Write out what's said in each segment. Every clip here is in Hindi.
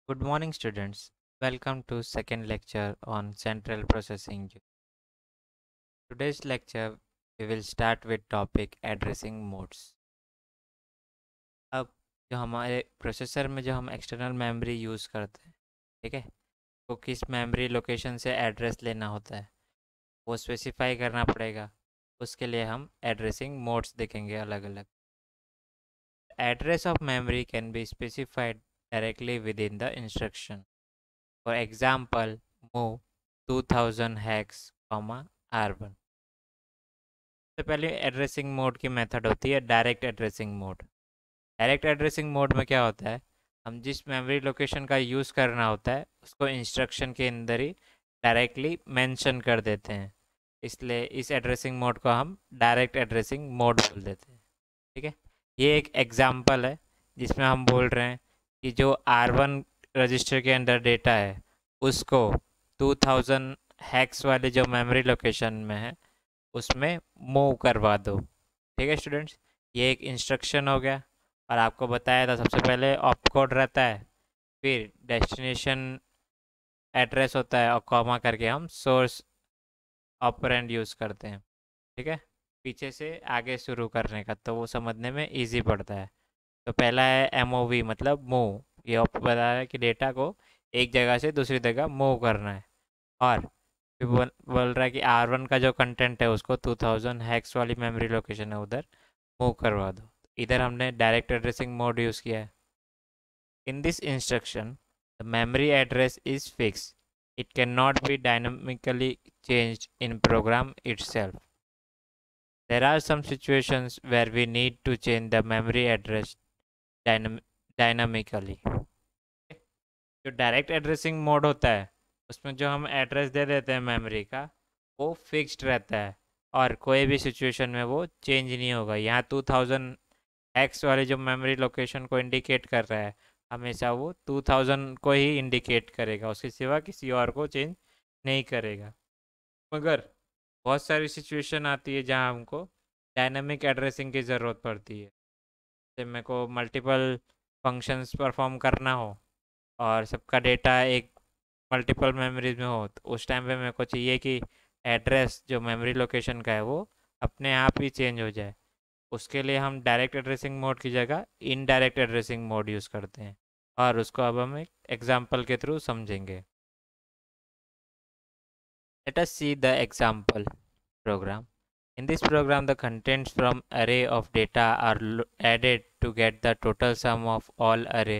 Good morning, students. Welcome to second lecture on central processing unit. Today's lecture we will start with topic addressing modes. अब जो हमारे प्रोसेसर में जो हम एक्सटर्नल मेमोरी यूज़ करते हैं, ठीक है, तो किस मेमोरी लोकेशन से एड्रेस लेना होता है वो स्पेसिफाई करना पड़ेगा। उसके लिए हम एड्रेसिंग मोड्स देखेंगे अलग अलग। Address of memory can be specified directly with in the instruction. For example, move 2000 hex, R1। सबसे पहले एड्रेसिंग मोड की मेथड होती है direct addressing mode. Direct addressing mode में क्या होता है, हम जिस मेमोरी लोकेशन का यूज़ करना होता है उसको इंस्ट्रक्शन के अंदर ही डायरेक्टली मेंशन कर देते हैं। इसलिए इस एड्रेसिंग मोड को हम डायरेक्ट एड्रेसिंग मोड बोल देते हैं। ठीक है, ये एक एग्जांपल है जिसमें हम बोल रहे हैं कि जो R1 रजिस्टर के अंदर डेटा है उसको 2000 हैक्स वाले जो मेमोरी लोकेशन में है उसमें मूव करवा दो। ठीक है स्टूडेंट्स, ये एक इंस्ट्रक्शन हो गया। और आपको बताया था सबसे पहले ऑप कोड रहता है, फिर डेस्टिनेशन एड्रेस होता है और कॉमा करके हम सोर्स ऑपरेंड यूज़ करते हैं। ठीक है, पीछे से आगे शुरू करने का तो वो समझने में इजी पड़ता है। तो पहला है MOV मतलब मूव। ये आपको बता रहा है कि डेटा को एक जगह से दूसरी जगह मूव करना है। और फिर बोल रहा है कि R1 का जो कंटेंट है उसको 2000 हैक्स वाली मेमोरी लोकेशन है उधर मूव करवा दो। इधर हमने डायरेक्ट एड्रेसिंग मोड यूज़ किया है। In this instruction the memory address is fix, it can not be dynamically changed in program itself. There are some situations where we need to change the memory address dynamically. जो डायरेक्ट एड्रेसिंग मोड होता है उसमें जो हम एड्रेस दे देते हैं मेमोरी का वो फिक्स्ड रहता है और कोई भी सिचुएशन में वो चेंज नहीं होगा। यहाँ 2000 एक्स वाली जो मेमोरी लोकेशन को इंडिकेट कर रहा है हमेशा वो 2000 को ही इंडिकेट करेगा, उसके सिवा किसी और को चेंज नहीं करेगा। मगर बहुत सारी सिचुएशन आती है जहाँ हमको डायनामिक एड्रेसिंग की ज़रूरत पड़ती है। जैसे मेरे को मल्टीपल फंक्शंस परफॉर्म करना हो और सबका डेटा एक मल्टीपल मेमोरीज में हो, तो उस टाइम पे मेरे को चाहिए कि एड्रेस जो मेमोरी लोकेशन का है वो अपने आप ही चेंज हो जाए। उसके लिए हम डायरेक्ट एड्रेसिंग मोड की जगह इनडायरेक्ट एड्रेसिंग मोड यूज़ करते हैं और उसको अब हम एक एग्जांपल के थ्रू समझेंगे। Let us see the example program. In this program, the contents from array of data are added to get the total sum of all array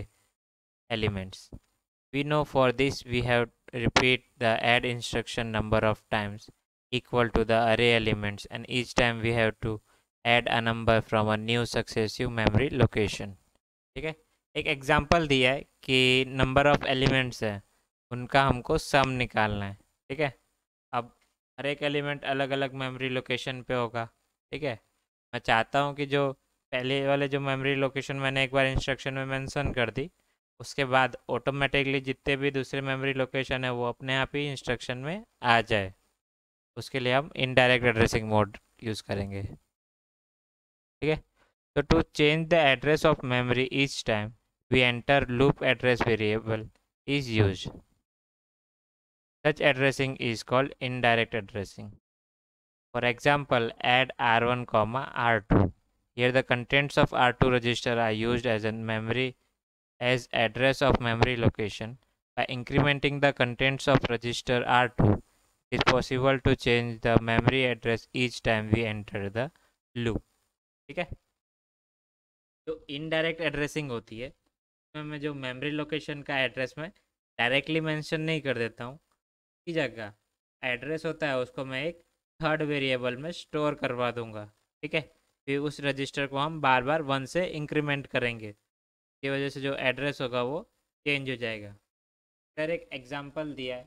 elements. We know for this we have repeat the add instruction number of times equal to the array elements, and each time we have to add a number from a new successive memory location. ठीक है, एक एग्जांपल दिया है कि नंबर ऑफ एलिमेंट्स है उनका हमको सम निकालना है। ठीक है, अब हर एक एलिमेंट अलग अलग मेमोरी लोकेशन पे होगा। ठीक है, मैं चाहता हूँ कि जो पहले वाले जो मेमोरी लोकेशन मैंने एक बार इंस्ट्रक्शन में मेंशन कर दी उसके बाद ऑटोमेटिकली जितने भी दूसरे मेमोरी लोकेशन है वो अपने आप ही इंस्ट्रक्शन में आ जाए। उसके लिए हम इनडायरेक्ट एड्रेसिंग मोड यूज़ करेंगे। ठीक है, तो to change the address of memory each time we enter loop address variable is used. Such addressing is called indirect addressing. For example, add R1, R2. Here the contents of R2 register are used as a memory as address of memory location. By incrementing the contents of register R2, it is possible to change the memory address each time we enter the loop. ठीक है, जो इनडायरेक्ट एड्रेसिंग होती है उसमें मैं जो मेमोरी लोकेशन का एड्रेस मैं डायरेक्टली मेंशन नहीं कर देता हूँ, की जगह एड्रेस होता है उसको मैं एक थर्ड वेरिएबल में स्टोर करवा दूंगा। ठीक है, फिर उस रजिस्टर को हम बार बार 1 से इंक्रीमेंट करेंगे, की वजह से जो एड्रेस होगा वो चेंज हो जाएगा। फिर एक एग्जांपल दिया है,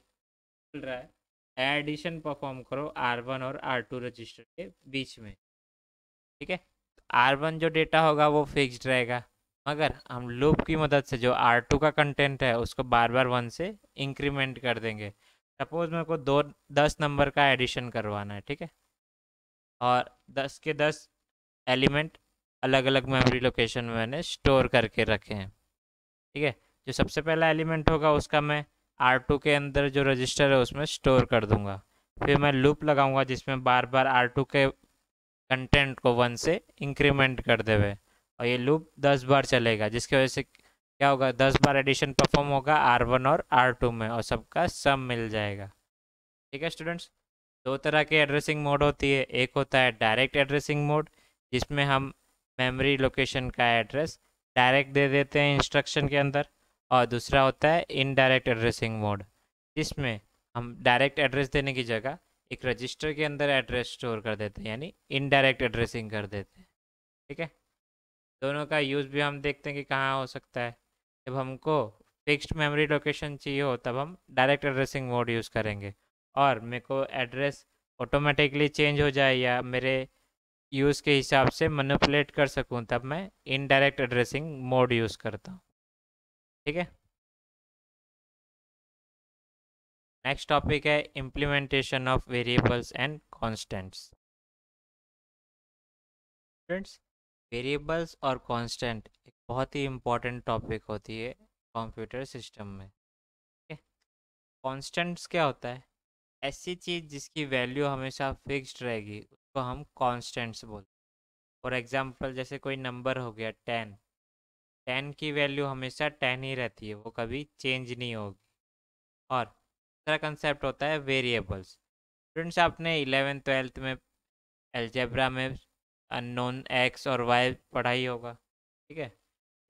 बोल रहा है एडिशन परफॉर्म करो R1 और R2 रजिस्टर के बीच में। ठीक है, R1 जो डेटा होगा वो फिक्स्ड रहेगा, मगर हम लूप की मदद से जो R2 का कंटेंट है उसको बार बार 1 से इंक्रीमेंट कर देंगे। सपोज मेरे को 10 नंबर का एडिशन करवाना है। ठीक है, और 10 के 10 एलिमेंट अलग अलग मेमोरी लोकेशन में मैंने स्टोर करके रखे हैं। ठीक है, जो सबसे पहला एलिमेंट होगा उसका मैं R2 के अंदर जो रजिस्टर है उसमें स्टोर कर दूंगा। फिर मैं लूप लगाऊंगा जिसमें बार बार R2 के कंटेंट को 1 से इंक्रीमेंट कर देवे, और ये लूप 10 बार चलेगा, जिसकी वजह से क्या होगा, 10 बार एडिशन परफॉर्म होगा R1 और R2 में, और सबका सम मिल जाएगा। ठीक है स्टूडेंट्स, दो तरह की एड्रेसिंग मोड होती है। एक होता है डायरेक्ट एड्रेसिंग मोड, जिसमें हम मेमोरी लोकेशन का एड्रेस डायरेक्ट दे देते हैं इंस्ट्रक्शन के अंदर, और दूसरा होता है इनडायरेक्ट एड्रेसिंग मोड, जिसमें हम डायरेक्ट एड्रेस देने की जगह एक रजिस्टर के अंदर एड्रेस स्टोर कर देते हैं, यानी इनडायरेक्ट एड्रेसिंग कर देते हैं। ठीक है, दोनों का यूज़ भी हम देखते हैं कि कहाँ हो सकता है। जब हमको फिक्स्ड मेमोरी लोकेशन चाहिए हो तब हम डायरेक्ट एड्रेसिंग मोड यूज़ करेंगे, और मेरे को एड्रेस ऑटोमेटिकली चेंज हो जाए या मेरे यूज़ के हिसाब से मैनिपुलेट कर सकूं तब मैं इनडायरेक्ट एड्रेसिंग मोड यूज़ करता हूँ। ठीक है, नेक्स्ट टॉपिक है implementation of variables and constants. Friends, variables और कांस्टेंट एक बहुत ही इम्पॉर्टेंट टॉपिक होती है कंप्यूटर सिस्टम में। ठीक है, कांस्टेंट्स क्या होता है, ऐसी चीज़ जिसकी वैल्यू हमेशा फिक्स्ड रहेगी उसको हम कांस्टेंट्स बोलते हैं। फॉर एग्जांपल जैसे कोई नंबर हो गया 10, 10 की वैल्यू हमेशा 10 ही रहती है, वो कभी चेंज नहीं होगी। और दूसरा कंसेप्ट होता है वेरिएबल्स। स्टूडेंट्स, आपने 11th-12th में अलजेब्रा में अननोन एक्स और वाई पढ़ाई होगा। ठीक है,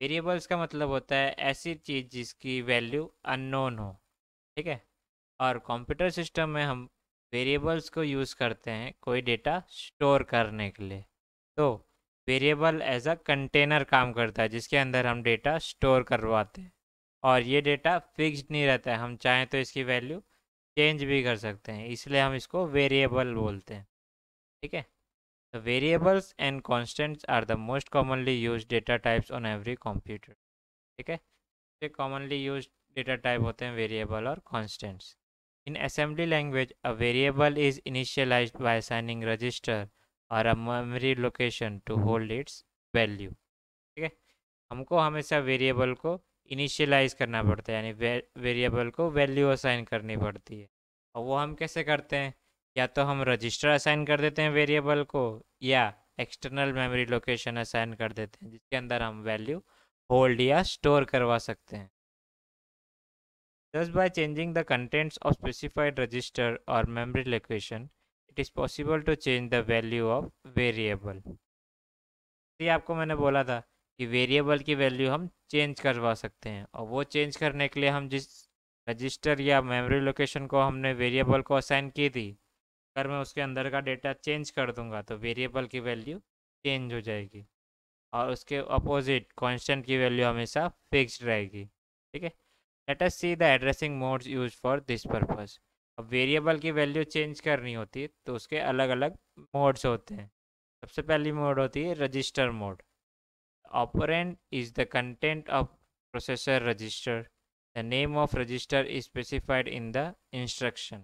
वेरिएबल्स का मतलब होता है ऐसी चीज़ जिसकी वैल्यू अननोन हो। ठीक है, और कंप्यूटर सिस्टम में हम वेरिएबल्स को यूज़ करते हैं कोई डेटा स्टोर करने के लिए। तो वेरिएबल एज अ कंटेनर काम करता है जिसके अंदर हम डेटा स्टोर करवाते हैं, और ये डेटा फिक्स्ड नहीं रहता है, हम चाहें तो इसकी वैल्यू चेंज भी कर सकते हैं, इसलिए हम इसको वेरिएबल बोलते हैं। ठीक है, the variables and constants are the most commonly use data types on every computer. ठीक है, ये कॉमनली यूज डेटा टाइप होते हैं वेरिएबल और constants. In assembly language, a variable is initialized by assigning register or a memory location to hold its value. ठीक है, हमको हमेशा वेरिएबल को इनिशियलाइज करना पड़ता है, यानी वेरिएबल को वैल्यू असाइन करनी पड़ती है। और वो हम कैसे करते हैं, या तो हम रजिस्टर असाइन कर देते हैं वेरिएबल को, या एक्सटर्नल मेमोरी लोकेशन असाइन कर देते हैं जिसके अंदर हम वैल्यू होल्ड या स्टोर करवा सकते हैं। Thus, by changing the contents of specified register or memory location, it is possible to change the value of variable. ये आपको मैंने बोला था कि वेरिएबल की वैल्यू हम चेंज करवा सकते हैं, और वो चेंज करने के लिए हम जिस रजिस्टर या मेमोरी लोकेशन को हमने वेरिएबल को असाइन की थी, अगर मैं उसके अंदर का डेटा चेंज कर दूंगा तो वेरिएबल की वैल्यू चेंज हो जाएगी, और उसके अपोजिट कांस्टेंट की वैल्यू हमेशा फिक्स्ड रहेगी। ठीक है, let us see the addressing modes use for this purpose. अब वेरिएबल की वैल्यू चेंज करनी होती है तो उसके अलग अलग मोड्स होते हैं। सबसे पहली मोड होती है register mode. Operand is the content of processor register, the name of register is specified in the instruction.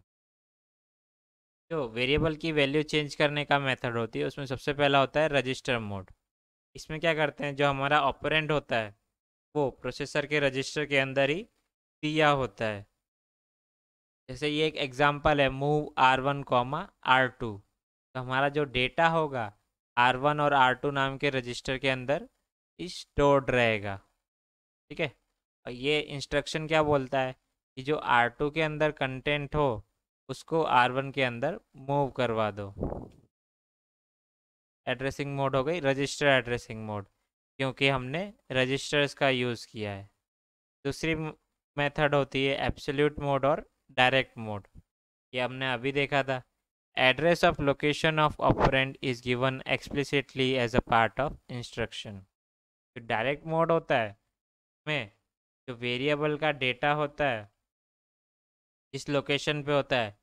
जो वेरिएबल की वैल्यू चेंज करने का मेथड होती है उसमें सबसे पहला होता है रजिस्टर मोड। इसमें क्या करते हैं, जो हमारा ऑपरेंड होता है वो प्रोसेसर के रजिस्टर के अंदर ही दिया होता है। जैसे ये एक एग्जांपल है, मूव R1, R2। तो हमारा जो डेटा होगा R1 और R2 नाम के रजिस्टर के अंदर स्टोर्ड रहेगा। ठीक है, और ये इंस्ट्रक्शन क्या बोलता है कि जो R2 के अंदर कंटेंट हो उसको R1 के अंदर मूव करवा दो। एड्रेसिंग मोड हो गई रजिस्टर एड्रेसिंग मोड, क्योंकि हमने रजिस्टर्स का यूज़ किया है। दूसरी मेथड होती है एब्सोल्यूट मोड और डायरेक्ट मोड। ये हमने अभी देखा था, address of location of operand is given explicitly as a part of instruction. जो डायरेक्ट मोड होता है में जो वेरिएबल का डेटा होता है जिस लोकेशन पे होता है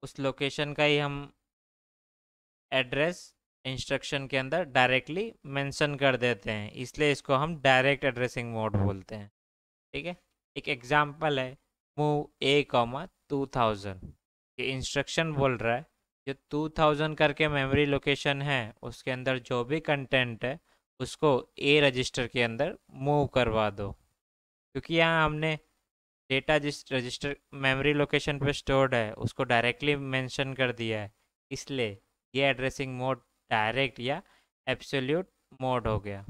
उस लोकेशन का ही हम एड्रेस इंस्ट्रक्शन के अंदर डायरेक्टली मेंशन कर देते हैं, इसलिए इसको हम डायरेक्ट एड्रेसिंग मोड बोलते हैं। ठीक है, एक एग्जांपल है मूव A, 2000। ये इंस्ट्रक्शन बोल रहा है जो 2000 करके मेमोरी लोकेशन है उसके अंदर जो भी कंटेंट है उसको A रजिस्टर के अंदर मूव करवा दो। क्योंकि यहाँ हमने डेटा जिस रजिस्टर मेमोरी लोकेशन पे स्टोर्ड है उसको डायरेक्टली मेंशन कर दिया है, इसलिए ये एड्रेसिंग मोड डायरेक्ट या एब्सोल्यूट मोड हो गया।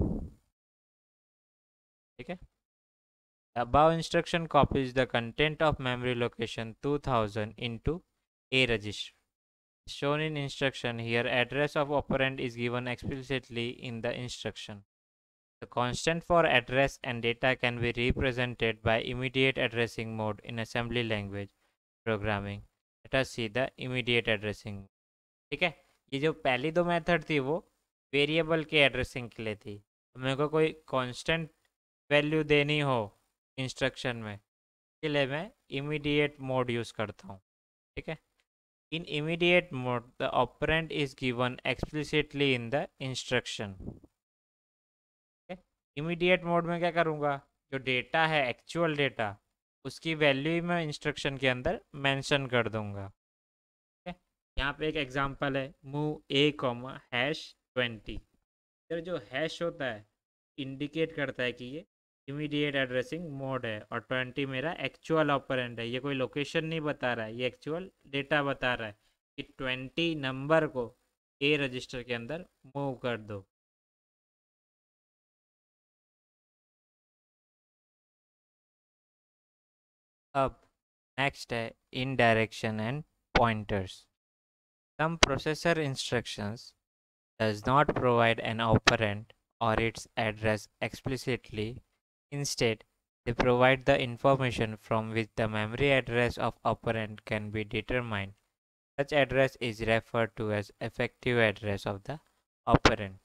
ठीक है। Above instruction copies the content of memory location 2000 into A register. Shown in instruction here, address of operand is given explicitly in the instruction. The constant for address and data can be represented by immediate addressing mode in assembly language programming. Let us see the immediate addressing. ठीक है, ये जो पहली दो मेथड थी वो वेरिएबल के एड्रेसिंग के लिए थी। मेरे को कोई कांस्टेंट वैल्यू देनी हो इंस्ट्रक्शन में, के लिए मैं इमीडिएट मोड यूज़ करता हूँ। ठीक है, इन immediate mode the operand is given explicitly in the instruction. Immediate mode में क्या करूँगा, जो डेटा है एक्चुअल डेटा उसकी वैल्यू ही मैं इंस्ट्रक्शन के अंदर मेंशन कर दूंगा। ठीक है, यहाँ पे एक एग्जांपल है मूव ए कॉमा #20। इधर जो हैश होता है इंडिकेट करता है कि ये इमीडिएट एड्रेसिंग मोड है और 20 मेरा एक्चुअल ऑपरेंड है। ये कोई लोकेशन नहीं बता रहा है, ये एक्चुअल डेटा बता रहा है कि 20 नंबर को ए रजिस्टर के अंदर मूव कर दो। अब नेक्स्ट है indirection and pointers. Some processor instructions does not provide an operand or its address explicitly. Instead, they provide the information from which the memory address of operand can be determined. Such address is referred to as effective address of the operand.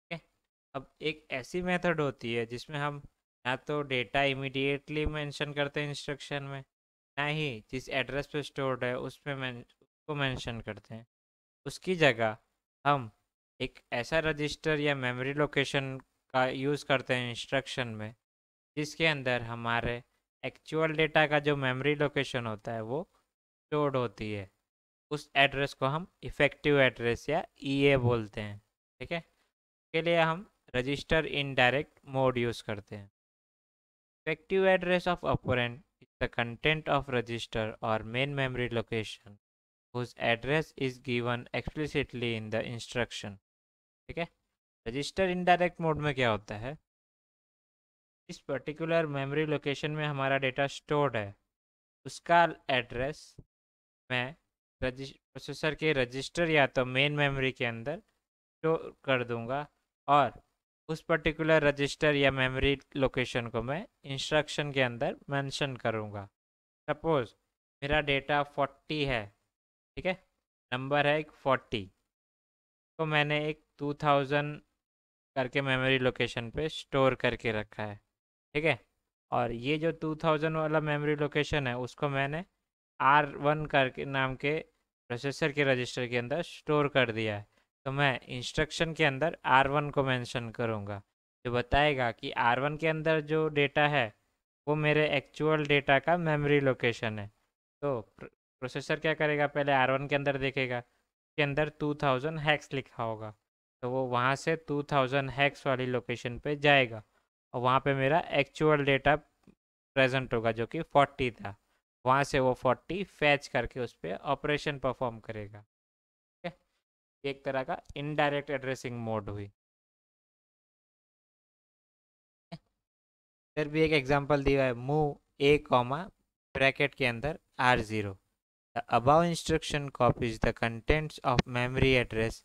Okay? अब एक ऐसी मेथड होती है जिसमें हम ना तो डेटा इमीडिएटली मेंशन करते हैं इंस्ट्रक्शन में, ना ही जिस एड्रेस पे स्टोर्ड है उसमें उसको मेंशन करते हैं। उसकी जगह हम एक ऐसा रजिस्टर या मेमोरी लोकेशन का यूज़ करते हैं इंस्ट्रक्शन में जिसके अंदर हमारे एक्चुअल डेटा का जो मेमोरी लोकेशन होता है वो स्टोर्ड होती है। उस एड्रेस को हम इफ़ेक्टिव एड्रेस या ईए बोलते हैं। ठीक है, इसके लिए हम रजिस्टर इनडायरेक्ट मोड यूज़ करते हैं। Effective address of operand is the content of register और main memory location whose address is given explicitly in the instruction। ठीक है, रजिस्टर इनडायरेक्ट मोड में क्या होता है, इस पर्टिकुलर मेमोरी लोकेशन में हमारा डेटा स्टोर्ड है, उसका एड्रेस मैं प्रोसेसर के रजिस्टर या तो मेन मेमोरी के अंदर स्टोर कर दूंगा और उस पर्टिकुलर रजिस्टर या मेमोरी लोकेशन को मैं इंस्ट्रक्शन के अंदर मेंशन करूंगा। सपोज मेरा डेटा 40 है, ठीक है, नंबर है एक 40, तो मैंने एक 2000 करके मेमोरी लोकेशन पे स्टोर करके रखा है। ठीक है, और ये जो 2000 वाला मेमोरी लोकेशन है उसको मैंने R1 करके नाम के प्रोसेसर के रजिस्टर के अंदर स्टोर कर दिया है। तो मैं इंस्ट्रक्शन के अंदर R1 को मेंशन करूँगा, जो बताएगा कि R1 के अंदर जो डेटा है वो मेरे एक्चुअल डेटा का मेमोरी लोकेशन है। तो प्रोसेसर क्या करेगा, पहले R1 के अंदर देखेगा, के अंदर 2000 हैक्स लिखा होगा, तो वो वहाँ से 2000 हैक्स वाली लोकेशन पे जाएगा और वहाँ पे मेरा एक्चुअल डेटा प्रेजेंट होगा जो कि 40 था। वहाँ से वो 40 फैच करके उस पर ऑपरेशन परफॉर्म करेगा। ठीक है, एक तरह का इनडायरेक्ट एड्रेसिंग मोड हुई। इधर भी एक एग्जांपल दिया है मूव ए कॉमा ब्रैकेट के अंदर R0। The above instruction copies the contents of memory address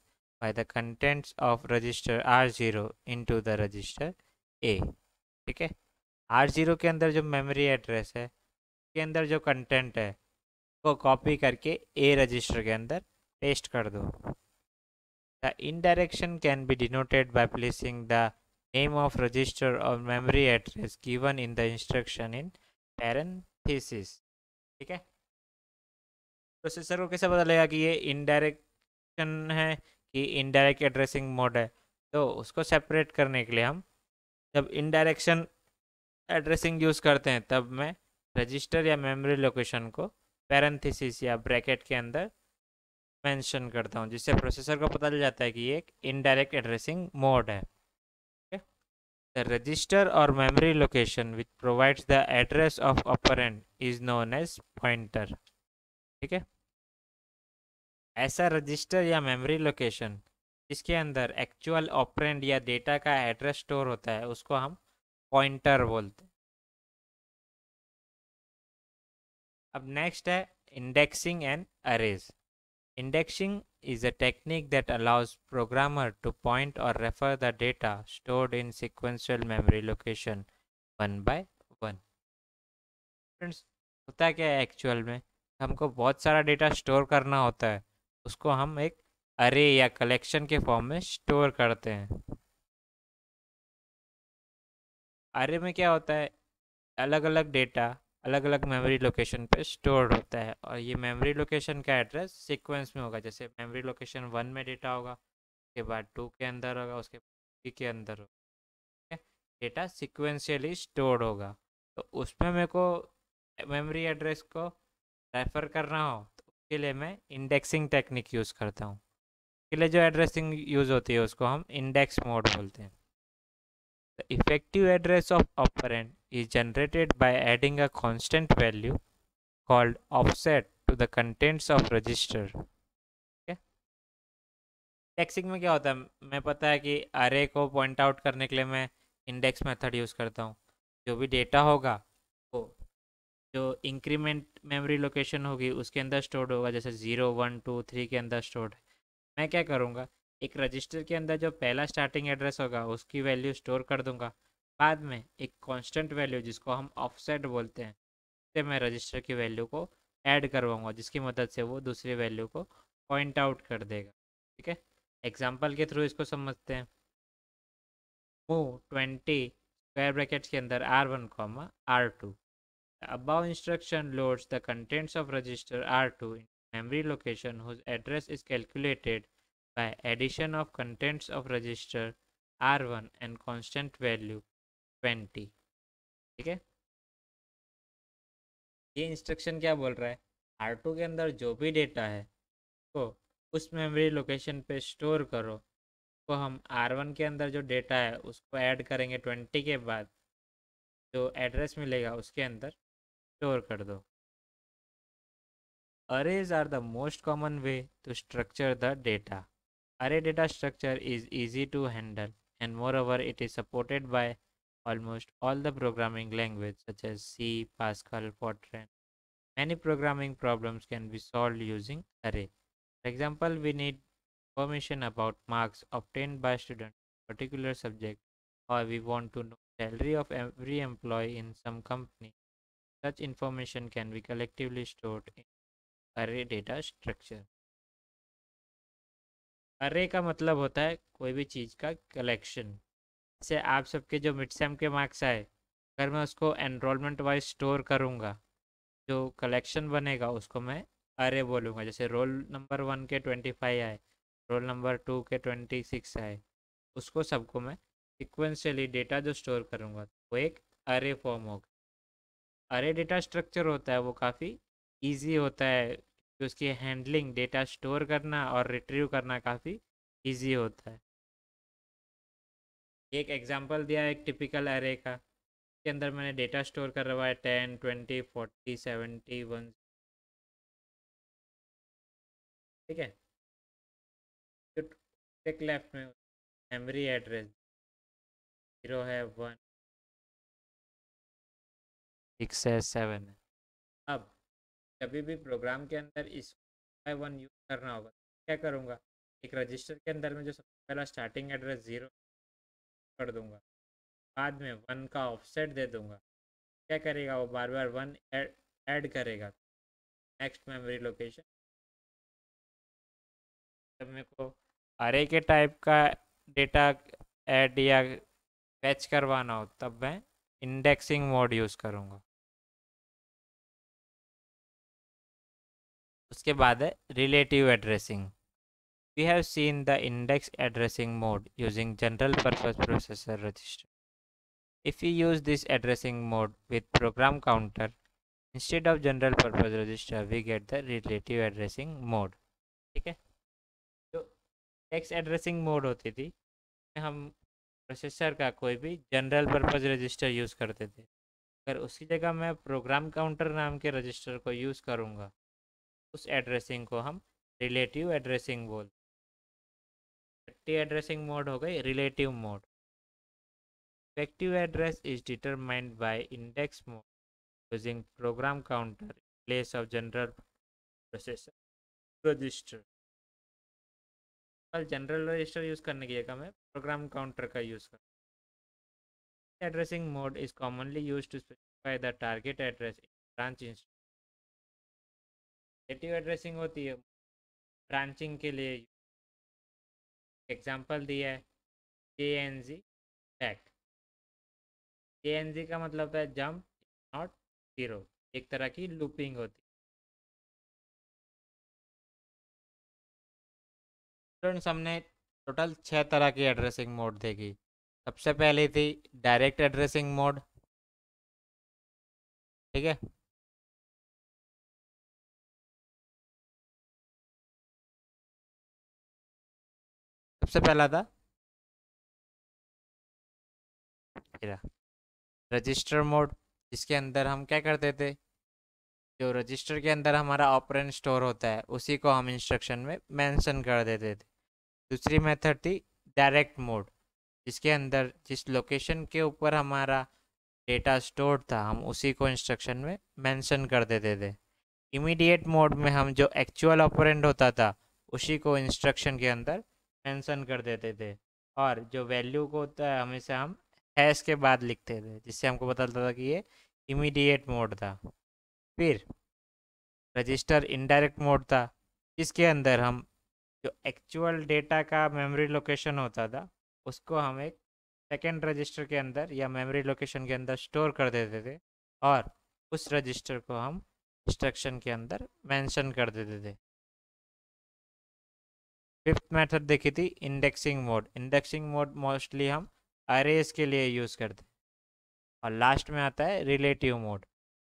by the contents of register R0 into the register A। ठीक है, R0 के अंदर जो मेमोरी एड्रेस है के अंदर जो कंटेंट है वो कॉपी करके A रजिस्टर के अंदर पेस्ट कर दो। The indirection can be denoted by placing the name of register or memory address given in the instruction in parenthesis। ठीक है, प्रोसेसर को कैसे पता लगेगा कि ये इनडायरेक्शन है कि इनडायरेक्ट एड्रेसिंग मोड है, तो उसको सेपरेट करने के लिए हम जब इनडायरेक्शन एड्रेसिंग यूज़ करते हैं तब मैं रजिस्टर या मेमोरी लोकेशन को पैरेंथेसिस या ब्रैकेट के अंदर मेंशन करता हूँ, जिससे प्रोसेसर को पता चल जाता है कि ये एक इनडायरेक्ट एड्रेसिंग मोड है। The register or memory location which provides the address of operand is known as pointer. ठीक है, ऐसा रजिस्टर या मेमोरी लोकेशन जिसके अंदर एक्चुअल ऑपरेंड या डेटा का एड्रेस स्टोर होता है उसको हम पॉइंटर बोलते हैं. अब नेक्स्ट है indexing and arrays. Indexing is a technique that allows programmer to point or refer the data stored in sequential memory location one by one. Friends, होता क्या है एक्चुअल में, हमको बहुत सारा डेटा स्टोर करना होता है, उसको हम एक अरे या कलेक्शन के फॉर्म में स्टोर करते हैं. अरे में क्या होता है, अलग अलग डेटा अलग अलग मेमोरी लोकेशन पे स्टोर्ड होता है और ये मेमोरी लोकेशन का एड्रेस सीक्वेंस में होगा. जैसे मेमोरी लोकेशन 1 में डेटा होगा, उसके बाद 2 के अंदर होगा, उसके बाद 3 के अंदर होगा. डेटा सिक्वेंशियली स्टोर्ड होगा. तो उसमें मेरे को मेमोरी एड्रेस को रेफर करना हो तो उसके लिए मैं इंडेक्सिंग टेक्निक यूज़ करता हूँ. उसके लिए जो एड्रेसिंग यूज़ होती है उसको हम इंडेक्स मोड बोलते हैं. The effective address of operand is generated by adding a constant value called offset to the contents of register. Okay? Indexing में क्या होता है, मैं पता है कि अरे को पॉइंट आउट करने के लिए मैं इंडेक्स मेथड यूज़ करता हूँ. जो भी डेटा होगा वो जो इंक्रीमेंट मेमोरी लोकेशन होगी उसके अंदर स्टोर्ड होगा. जैसे 0 1 2 3 के अंदर स्टोर्ड है. मैं क्या करूँगा, एक रजिस्टर के अंदर जो पहला स्टार्टिंग एड्रेस होगा उसकी वैल्यू स्टोर कर दूंगा. बाद में एक कांस्टेंट वैल्यू जिसको हम ऑफसेट बोलते हैं से मैं रजिस्टर की वैल्यू को ऐड करवाऊंगा, जिसकी मदद से वो दूसरी वैल्यू को पॉइंट आउट कर देगा. ठीक है, एग्जाम्पल के थ्रू इसको समझते हैं. मूव 20 स्क्वायर ब्रैकेट्स के अंदर R1 comma R2. The above instruction loads the contents of register R2 in memory location whose address is calculated by addition of contents of register R1 and constant value 20. ठीक है, ये इंस्ट्रक्शन क्या बोल रहा है, R2 के अंदर जो भी डेटा है तो उस मेमोरी लोकेशन पे स्टोर करो. तो हम R1 के अंदर जो डेटा है उसको ऐड करेंगे 20 के बाद, जो एड्रेस मिलेगा उसके अंदर स्टोर कर दो. Arrays are the most common way to structure the data. Array data structure is easy to handle and moreover it is supported by almost all the programming languages such as C, Pascal, Fortran. Many programming problems can be solved using array. For example, we need information about marks obtained by students in a particular subject, or we want to know salary of every employee in some company. Such information can be collectively stored in array data structure. अरे का मतलब होता है कोई भी चीज़ का कलेक्शन. जैसे आप सबके जो मिड सेम के मार्क्स आए, अगर मैं उसको एनरोलमेंट वाइज स्टोर करूँगा, जो कलेक्शन बनेगा उसको मैं अरे बोलूँगा. जैसे रोल नंबर 1 के 25 आए, रोल नंबर 2 के 26 आए, उसको सबको मैं सिक्वेंशियली डेटा जो स्टोर करूँगा वो एक अरे फॉर्म होगा. अरे डेटा स्ट्रक्चर होता है वो काफ़ी इजी होता है कि उसकी हैंडलिंग, डेटा स्टोर करना और रिट्रीव करना काफ़ी इजी होता है. एक एग्जांपल दिया है एक टिपिकल अरे का, के अंदर मैंने डेटा स्टोर कर रखा है 10 20 40 70 1. ठीक है, जो टिक लेफ्ट में मेमोरी एड्रेस 0 है, 1 6 है, 7 है. अब कभी भी प्रोग्राम के अंदर इस 1 यूज़ करना होगा, क्या करूँगा, एक रजिस्टर के अंदर में जो सबसे पहला स्टार्टिंग एड्रेस 0 कर दूंगा, बाद में 1 का ऑफसेट दे दूंगा. क्या करेगा वो, बार बार 1 ऐड करेगा नेक्स्ट मेमोरी लोकेशन. जब मेरे को अरे के टाइप का डेटा ऐड या फैच करवाना हो तब मैं इंडेक्सिंग मोड यूज़ करूँगा. उसके बाद है relative addressing. We have seen the index addressing mode using general purpose processor register. If we use this addressing mode with program counter instead of general purpose register, we get the relative addressing mode. ठीक है, जो टेक्स्ट एड्रेसिंग मोड होती थी हम प्रोसेसर का कोई भी जनरल पर्पज़ रजिस्टर यूज़ करते थे। अगर उसकी जगह मैं प्रोग्राम काउंटर नाम के रजिस्टर को यूज़ करूँगा, उस एड्रेसिंग को हम रिलेटिव एड्रेसिंग बोलते हैं। छठी एड्रेसिंग मोड हो गई relative mode. Effective address is determined by index mode using program counter in place of general processor register. कल जनरल रजिस्टर यूज करने की जगह मैं प्रोग्राम काउंटर का यूज कर। Addressing mode is commonly use to specify the target address in branch instruction. Relative addressing होती है ब्रांचिंग के लिए। एग्जांपल दिया है JNZ बैक। JNZ का मतलब होता है जंप नॉट जीरो, एक तरह की लूपिंग होती है। स्टूडेंट्स हमने टोटल 6 तरह की एड्रेसिंग मोड देखी। सबसे पहली थी डायरेक्ट एड्रेसिंग मोड, ठीक है। सबसे पहला था रजिस्टर मोड, जिसके अंदर हम क्या करते थे, जो रजिस्टर के अंदर हमारा ऑपरेंड स्टोर होता है उसी को हम इंस्ट्रक्शन में मेंशन कर देते थे। दूसरी मेथड थी डायरेक्ट मोड, जिसके अंदर जिस लोकेशन के ऊपर हमारा डेटा स्टोर था हम उसी को इंस्ट्रक्शन में मेंशन कर देते थे। इमीडिएट मोड में हम जो एक्चुअल ऑपरेंड होता था उसी को इंस्ट्रक्शन के अंदर मेंशन कर देते थे, और जो वैल्यू को होता है हमेशा हम हैश के बाद लिखते थे, जिससे हमको पता चलता था कि ये इमीडिएट मोड था। फिर रजिस्टर इनडायरेक्ट मोड था, जिसके अंदर हम जो एक्चुअल डेटा का मेमोरी लोकेशन होता था उसको हम एक सेकेंड रजिस्टर के अंदर या मेमोरी लोकेशन के अंदर स्टोर कर देते थे, और उस रजिस्टर को हम इंस्ट्रक्शन के अंदर मेंशन कर देते थे। फिफ्थ मेथड देखी थी indexing mode. Indexing mode mostly हम अरेज के लिए यूज़ करते हैं। और लास्ट में आता है relative mode.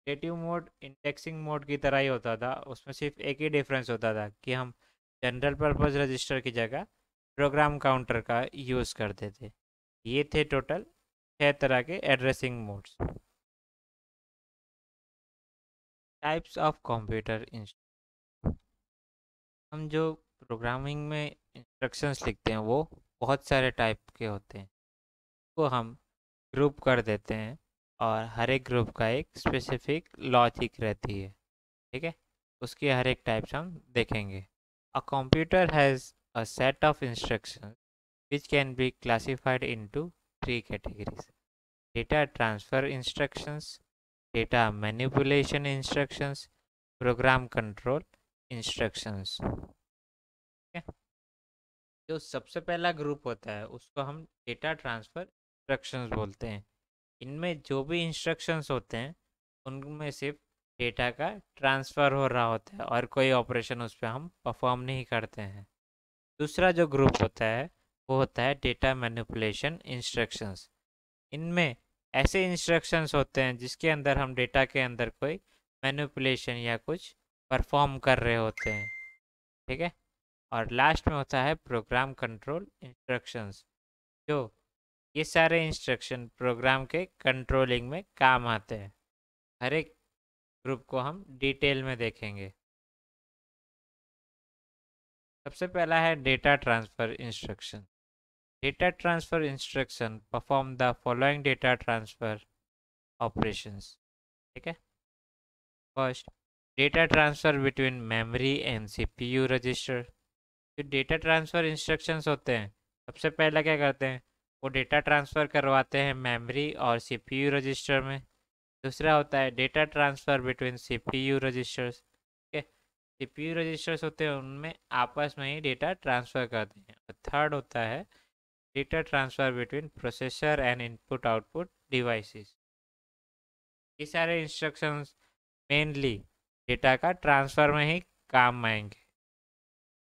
Relative mode indexing mode की तरह ही होता था, उसमें सिर्फ एक ही डिफरेंस होता था कि हम जनरल पर्पज़ रजिस्टर की जगह प्रोग्राम काउंटर का यूज़ करते थे। ये थे टोटल 6 तरह के addressing modes. Types of computer instruction. हम जो प्रोग्रामिंग में इंस्ट्रक्शंस लिखते हैं वो बहुत सारे टाइप के होते हैं, को हम ग्रुप कर देते हैं, और हर एक ग्रुप का एक स्पेसिफिक लॉजिक रहती है, ठीक है। उसके हर एक टाइप्स हम देखेंगे। A computer has a set of instructions which can be classified into 3 categories: data transfer instructions, data manipulation instructions, program control instructions। जो सबसे पहला ग्रुप होता है उसको हम डेटा ट्रांसफ़र इंस्ट्रक्शंस बोलते हैं। इनमें जो भी इंस्ट्रक्शंस होते हैं उनमें सिर्फ डेटा का ट्रांसफ़र हो रहा होता है और कोई ऑपरेशन उस पर हम परफॉर्म नहीं करते हैं। दूसरा जो ग्रुप होता है वो होता है डेटा मैनिपुलेशन इंस्ट्रक्शंस। इनमें ऐसे इंस्ट्रक्शंस होते हैं जिसके अंदर हम डेटा के अंदर कोई मैनिपुलेशन या कुछ परफॉर्म कर रहे होते हैं, ठीक है। और लास्ट में होता है प्रोग्राम कंट्रोल इंस्ट्रक्शंस। जो ये सारे इंस्ट्रक्शन प्रोग्राम के कंट्रोलिंग में काम आते हैं। हर एक ग्रुप को हम डिटेल में देखेंगे। सबसे पहला है data transfer instruction. Data transfer instruction perform the following data transfer operations, ठीक है। First, data transfer between memory and CPU register. जो डेटा ट्रांसफ़र इंस्ट्रक्शंस होते हैं सबसे पहला क्या करते हैं, वो डेटा ट्रांसफ़र करवाते हैं मेमोरी और सीपीयू रजिस्टर में। दूसरा होता है data transfer between CPU registers, ठीक है। सीपीयू रजिस्टर्स होते हैं उनमें आपस में ही डेटा ट्रांसफ़र करते हैं। और थर्ड होता है data transfer between processor and input output devices. ये सारे इंस्ट्रक्शंस मेनली डेटा का ट्रांसफ़र में ही काम आएंगे,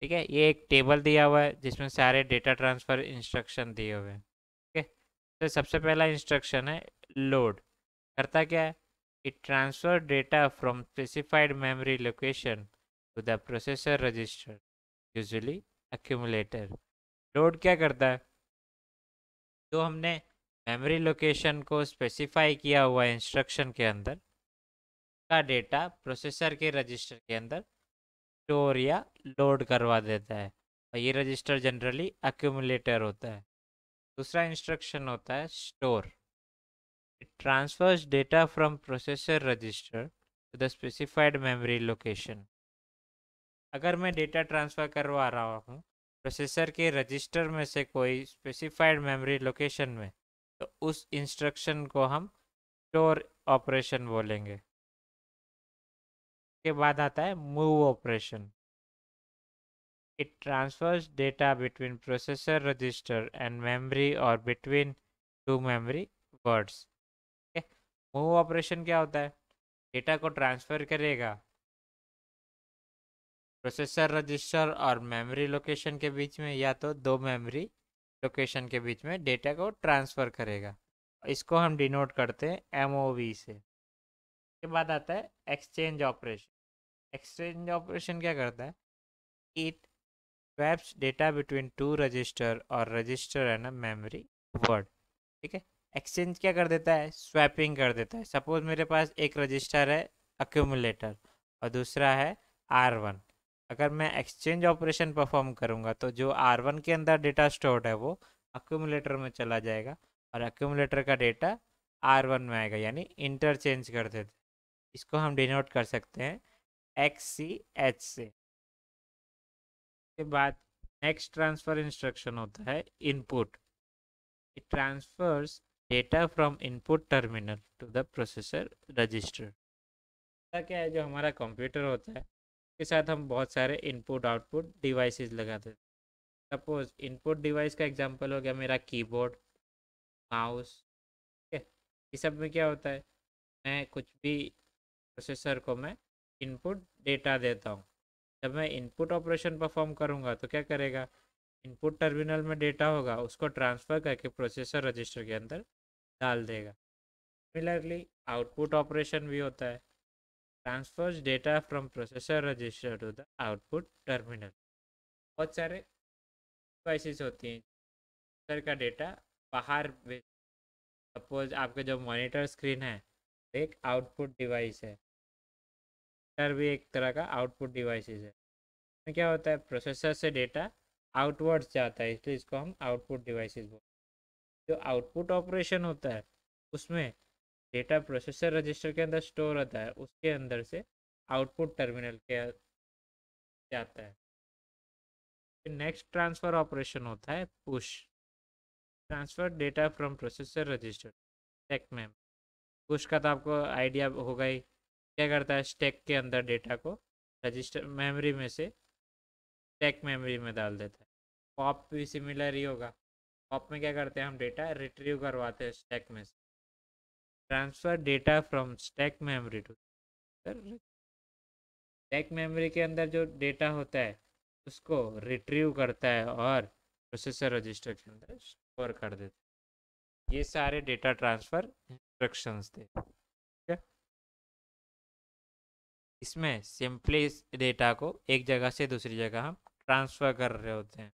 ठीक है। ये एक टेबल दिया हुआ है जिसमें सारे डेटा ट्रांसफ़र इंस्ट्रक्शन दिए हुए हैं, ठीक है। तो सबसे पहला इंस्ट्रक्शन है लोड। करता क्या है, it transfer data from specified memory location to the processor register, usually accumulator. Load क्या करता है, जो हमने मेमोरी लोकेशन को स्पेसिफाई किया हुआ इंस्ट्रक्शन के अंदर का डेटा प्रोसेसर के रजिस्टर के अंदर स्टोर या लोड करवा देता है, और ये रजिस्टर जनरली एक्यूमुलेटर होता है। दूसरा इंस्ट्रक्शन होता है store. It transfers data from processor register to the specified memory location. अगर मैं डेटा ट्रांसफ़र करवा रहा हूँ प्रोसेसर के रजिस्टर में से कोई स्पेसिफाइड मेमोरी लोकेशन में, तो उस इंस्ट्रक्शन को हम स्टोर ऑपरेशन बोलेंगे। के बाद आता है move operation. It transfers data between processor register and memory और between two memory words. Move operation क्या होता है? डेटा को ट्रांसफ़र करेगा प्रोसेसर रजिस्टर और मेमोरी लोकेशन के बीच में, या तो दो मेमोरी लोकेशन के बीच में डेटा को ट्रांसफ़र करेगा। इसको हम डिनोट करते हैं एमओवी से। के बाद आता है एक्सचेंज ऑपरेशन। एक्सचेंज ऑपरेशन क्या करता है? It swaps data between two register और रजिस्टर एंड मेमोरी वर्ड। ठीक है, एक्सचेंज क्या कर देता है? स्वैपिंग कर देता है। सपोज मेरे पास एक रजिस्टर है एक्यूमुलेटर और दूसरा है R1। अगर मैं एक्सचेंज ऑपरेशन परफॉर्म करूंगा तो जो R1 के अंदर डेटा स्टोर्ड है वो एक्यूमुलेटर में चला जाएगा और एक्यूमुलेटर का डेटा R1 में आएगा, यानी इंटरचेंज कर देते। इसको हम डिनोट कर सकते हैं XCH से। के बाद नेक्स्ट ट्रांसफर इंस्ट्रक्शन होता है input. It transfers data from input terminal to the processor register. क्या है, जो हमारा कंप्यूटर होता है के साथ हम बहुत सारे इनपुट आउटपुट डिवाइसेस लगाते हैं। सपोज इनपुट डिवाइस का एग्जांपल हो गया मेरा कीबोर्ड, माउस। ठीक है, इस सब में क्या होता है, मैं कुछ भी प्रोसेसर को मैं इनपुट डेटा देता हूँ। जब मैं इनपुट ऑपरेशन परफॉर्म करूँगा तो क्या करेगा, इनपुट टर्मिनल में डेटा होगा उसको ट्रांसफ़र करके प्रोसेसर रजिस्टर के अंदर डाल देगा। सिमिलरली आउटपुट ऑपरेशन भी होता है, transfers data from processor register to the output terminal. बहुत सारे डिवाइसेस होती हैं सर का डेटा बाहर। सपोज आपके जो मॉनिटर स्क्रीन है एक आउटपुट डिवाइस है, सर भी एक तरह का आउटपुट डिवाइसेस है। इसमें क्या होता है, प्रोसेसर से डेटा आउटवर्ड्स जाता है, इसलिए इसको हम आउटपुट डिवाइसेस बोलते हैं। जो आउटपुट ऑपरेशन होता है उसमें डेटा प्रोसेसर रजिस्टर के अंदर स्टोर होता है, उसके अंदर से आउटपुट टर्मिनल के जाता है। नेक्स्ट ट्रांसफर ऑपरेशन होता है push. Transfer data from processor register stack में। पुश का तो आपको आइडिया होगा ही, क्या करता है, स्टैक के अंदर डेटा को रजिस्टर मेमोरी में से स्टैक मेमोरी में डाल देता है। पॉप भी सिमिलर ही होगा। पॉप में क्या करते हैं, हम डेटा रिट्रीव करवाते हैं स्टैक में से। Transfer data from stack memory to stack memory के अंदर जो डेटा होता है उसको रिट्रीव करता है और प्रोसेसर रजिस्टर के अंदर स्टोर कर देता है। ये सारे डेटा ट्रांसफ़र इंस्ट्रक्शंस थे। ठीक है, इसमें सिंपली डेटा को एक जगह से दूसरी जगह हम ट्रांसफ़र कर रहे होते हैं।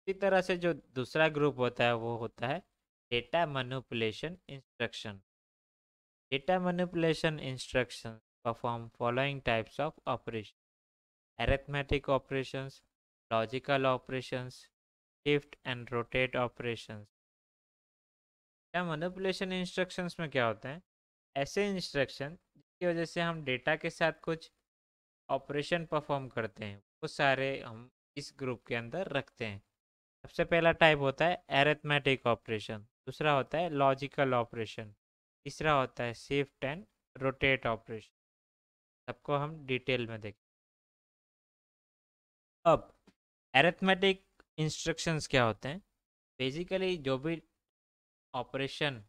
इसी तरह से जो दूसरा ग्रुप होता है वो होता है data manipulation instruction. Data manipulation instruction perform following types of operation: arithmetic operations, logical operations, shift and rotate operations। क्या मैनिपुलेशन इंस्ट्रक्शंस में क्या होते हैं, ऐसे इंस्ट्रक्शन जिसकी वजह से हम डेटा के साथ कुछ ऑपरेशन परफॉर्म करते हैं, वो सारे हम इस ग्रुप के अंदर रखते हैं। सबसे पहला टाइप होता है एरिथमेटिक ऑपरेशन, दूसरा होता है लॉजिकल ऑपरेशन, तीसरा होता है शिफ्ट एंड रोटेट ऑपरेशन। सबको हम डिटेल में देखें। अब एरिथमेटिक इंस्ट्रक्शंस क्या होते हैं? बेसिकली जो भी ऑपरेशन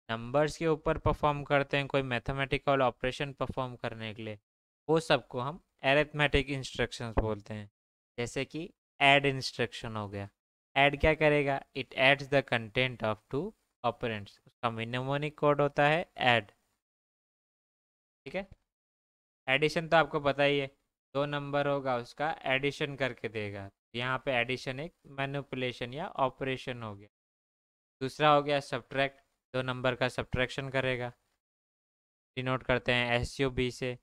नंबर्स के ऊपर परफॉर्म करते हैं, कोई मैथमेटिकल ऑपरेशन परफॉर्म करने के लिए, वो सबको हम एरिथमेटिक इंस्ट्रक्शंस बोलते हैं। जैसे कि ऐड इंस्ट्रक्शन हो गया। ऐड क्या करेगा, it adds the content of two operands. उसका मिनेमोनिक कोड होता है ऐड। ठीक है, एडिशन तो आपको पता ही है, दो नंबर होगा उसका एडिशन करके देगा, यहाँ पे एडिशन एक मैनिपुलेशन या ऑपरेशन हो गया। दूसरा हो गया सब्ट्रैक्ट, 2 नंबर का सब्ट्रैक्शन करेगा, डिनोट करते हैं SUB से।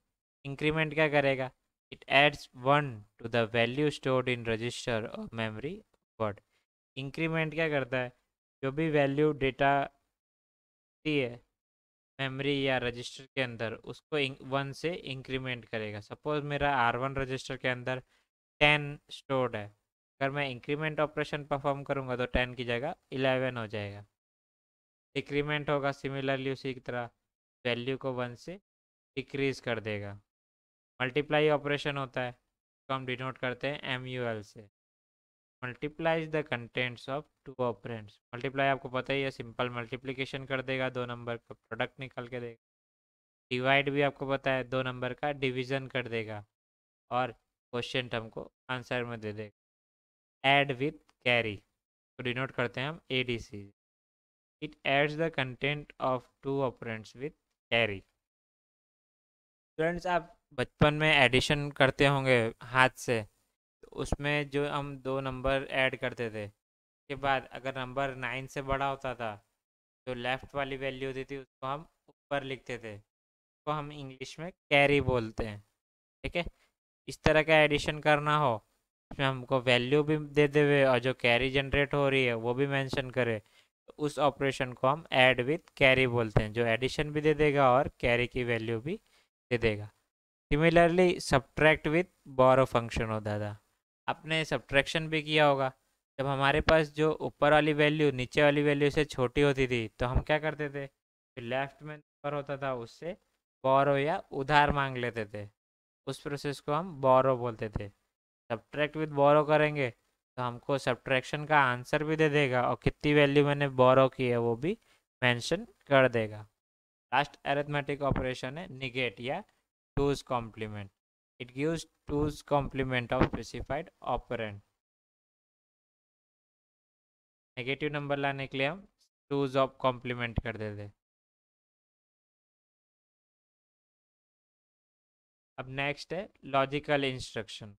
इंक्रीमेंट क्या करेगा, it adds 1 to the value stored in register और मेमोरी वर्ड। इंक्रीमेंट क्या करता है, जो भी वैल्यू डेटा दी है मेमोरी या रजिस्टर के अंदर उसको 1 से इंक्रीमेंट करेगा। सपोज मेरा R1 रजिस्टर के अंदर 10 स्टोर्ड है, अगर मैं इंक्रीमेंट ऑपरेशन परफॉर्म करूंगा तो 10 की जगह 11 हो जाएगा। डिक्रीमेंट होगा सिमिलरली उसी की तरह, वैल्यू को 1 से डिक्रीज कर देगा। मल्टीप्लाई ऑपरेशन होता है, तो हम डिनोट करते हैं MUL से, multiplies the contents of 2 operands. Multiply आपको पता ही है, सिंपल मल्टीप्लिकेशन कर देगा, 2 नंबर का प्रोडक्ट निकाल के देगा। डिवाइड भी आपको पता है, 2 नंबर का डिवीजन कर देगा और क्वेश्चन हमको आंसर में दे देगा। ऐड विथ कैरी, तो डिनोट करते हैं हम ADC, it adds the content of 2 operands with carry. Friends, आप बचपन में एडिशन करते होंगे हाथ से, तो उसमें जो हम 2 नंबर ऐड करते थे के बाद अगर नंबर 9 से बड़ा होता था तो लेफ़्ट वाली वैल्यू होती थी उसको हम ऊपर लिखते थे, तो हम इंग्लिश में कैरी बोलते हैं। ठीक है, इस तरह का एडिशन करना हो, उसमें हमको वैल्यू भी दे देवे और जो कैरी जनरेट हो रही है वो भी मेंशन करे, तो उस ऑपरेशन को हम ऐड विथ कैरी बोलते हैं, जो एडिशन भी दे देगा और कैरी की वैल्यू भी दे देगा। Similarly subtract with borrow function होता था, आपने सब्ट्रैक्शन भी किया होगा। जब हमारे पास जो ऊपर वाली वैल्यू नीचे वाली वैल्यू से छोटी होती थी तो हम क्या करते थे, जो लेफ्ट में नंबर होता था उससे बोरो या उधार मांग लेते थे, उस प्रोसेस को हम बोरो बोलते थे। सब्ट्रैक्ट विथ बोरो करेंगे तो हमको सब्ट्रैक्शन का आंसर भी दे देगा और कितनी वैल्यू मैंने बोरो की है वो भी मेंशन कर देगा। लास्ट अरिथमेटिक ऑपरेशन है निगेट या two's complement, it gives two's complement of specified operand. Negative number लाने के लिए हम टूज ऑफ कॉम्प्लीमेंट कर देते। अब नेक्स्ट है लॉजिकल इंस्ट्रक्शन।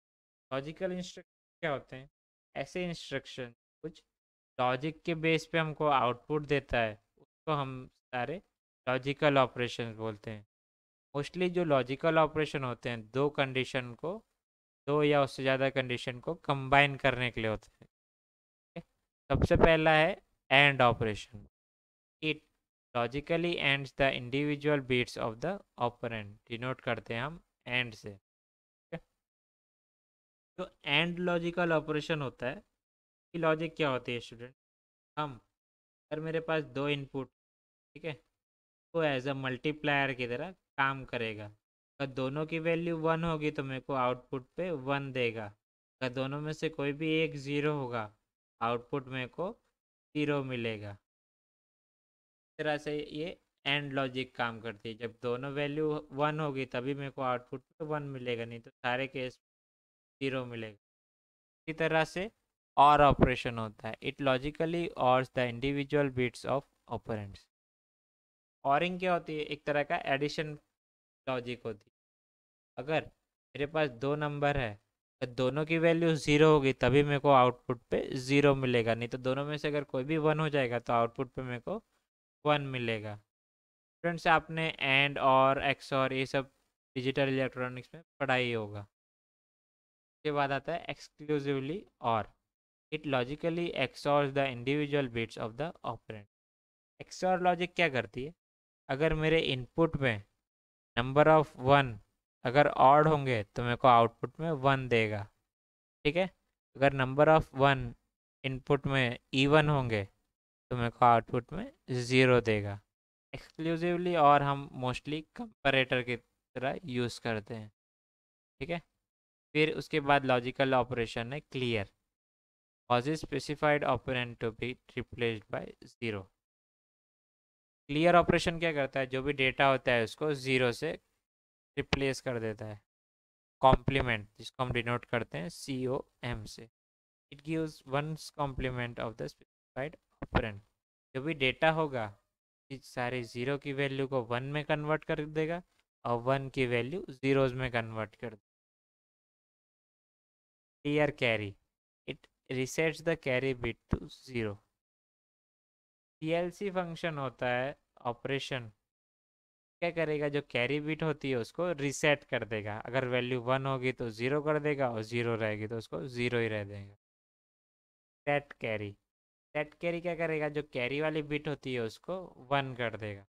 लॉजिकल इंस्ट्रक्शन क्या होते हैं, ऐसे इंस्ट्रक्शन कुछ लॉजिक के बेस पे हमको आउटपुट देता है, उसको हम सारे लॉजिकल ऑपरेशन बोलते हैं। मोस्टली जो लॉजिकल ऑपरेशन होते हैं दो कंडीशन को, दो या उससे ज़्यादा कंडीशन को कंबाइन करने के लिए होते हैं। सबसे पहला है and operation, it logically ands the individual bits of the operand, denote करते हैं हम एंड से। तो एंड लॉजिकल ऑपरेशन होता है कि लॉजिक क्या होती है स्टूडेंट, हम अगर मेरे पास दो इनपुट, ठीक है, तो एज अ मल्टीप्लायर की तरह काम करेगा। अगर दोनों की वैल्यू 1 होगी तो मेरे को आउटपुट पे 1 देगा, अगर दोनों में से कोई भी एक 0 होगा आउटपुट मेरे को 0 मिलेगा। इस तरह से ये एंड लॉजिक काम करती है, जब दोनों वैल्यू 1 होगी तभी मेरे को आउटपुट पे 1 मिलेगा, नहीं तो सारे केस 0 मिलेगा। इसी तरह से और ऑपरेशन होता है, it logically ors the individual bits of operands. Oring क्या होती है, एक तरह का एडिशन लॉजिक होती है। अगर मेरे पास दो नंबर है, तो दोनों की वैल्यू 0 होगी तभी मेरे को आउटपुट पे 0 मिलेगा, नहीं तो दोनों में से अगर कोई भी 1 हो जाएगा तो आउटपुट पे मेरे को 1 मिलेगा। फ्रेंड्स, आपने एंड और एक्स और ये सब डिजिटल इलेक्ट्रॉनिक्स में पढ़ा ही होगा। उसके बाद आता है exclusively or, it logically xors the individual bits of the operand. Xor logic क्या करती है, अगर मेरे इनपुट में नंबर ऑफ 1 अगर ऑड होंगे तो मेरे को आउटपुट में 1 देगा। ठीक है, अगर नंबर ऑफ 1 इनपुट में इवन होंगे तो मेरे को आउटपुट में 0 देगा। एक्सक्लूसिवली और हम मोस्टली कंपैरेटर की तरह यूज़ करते हैं। ठीक है, फिर उसके बाद लॉजिकल ऑपरेशन है clear, causes specified operand to be replaced by 0। Clear operation क्या करता है, जो भी डेटा होता है उसको 0 से रिप्लेस कर देता है। कॉम्प्लीमेंट, जिसको हम डिनोट करते हैं COM से, it gives one's complement of the specified operand. जो भी डेटा होगा इस सारे 0 की वैल्यू को 1 में कन्वर्ट कर देगा और 1 की वैल्यू 0s में कन्वर्ट कर देगा। Clear carry, resets the carry bit to 0. CLC function होता है ऑपरेशन, क्या करेगा, जो कैरी बिट होती है उसको रिसेट कर देगा। अगर वैल्यू 1 होगी तो 0 कर देगा, और 0 रहेगी तो उसको 0 ही रह देगा। सेट कैरी, सेट कैरी क्या करेगा, जो कैरी वाली बिट होती है उसको 1 कर देगा।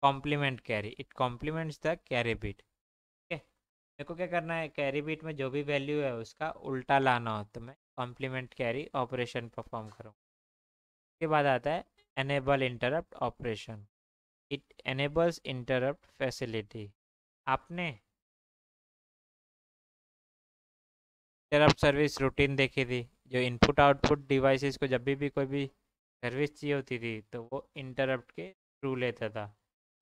Complement carry, it complements the carry bit. ठीक है, मेरे को क्या करना है, कैरी बिट में जो भी वैल्यू है उसका उल्टा लाना हो तो मैं कॉम्प्लीमेंट कैरी ऑपरेशन परफॉर्म करूँ। उसके बाद आता है enable interrupt operation. It enables interrupt facility. आपने इंटरप्ट सर्विस रूटीन देखी थी, जो इनपुट आउटपुट डिवाइसेस को जब भी कोई भी सर्विस चाहिए होती थी तो वो इंटरप्ट के थ्रू लेता था।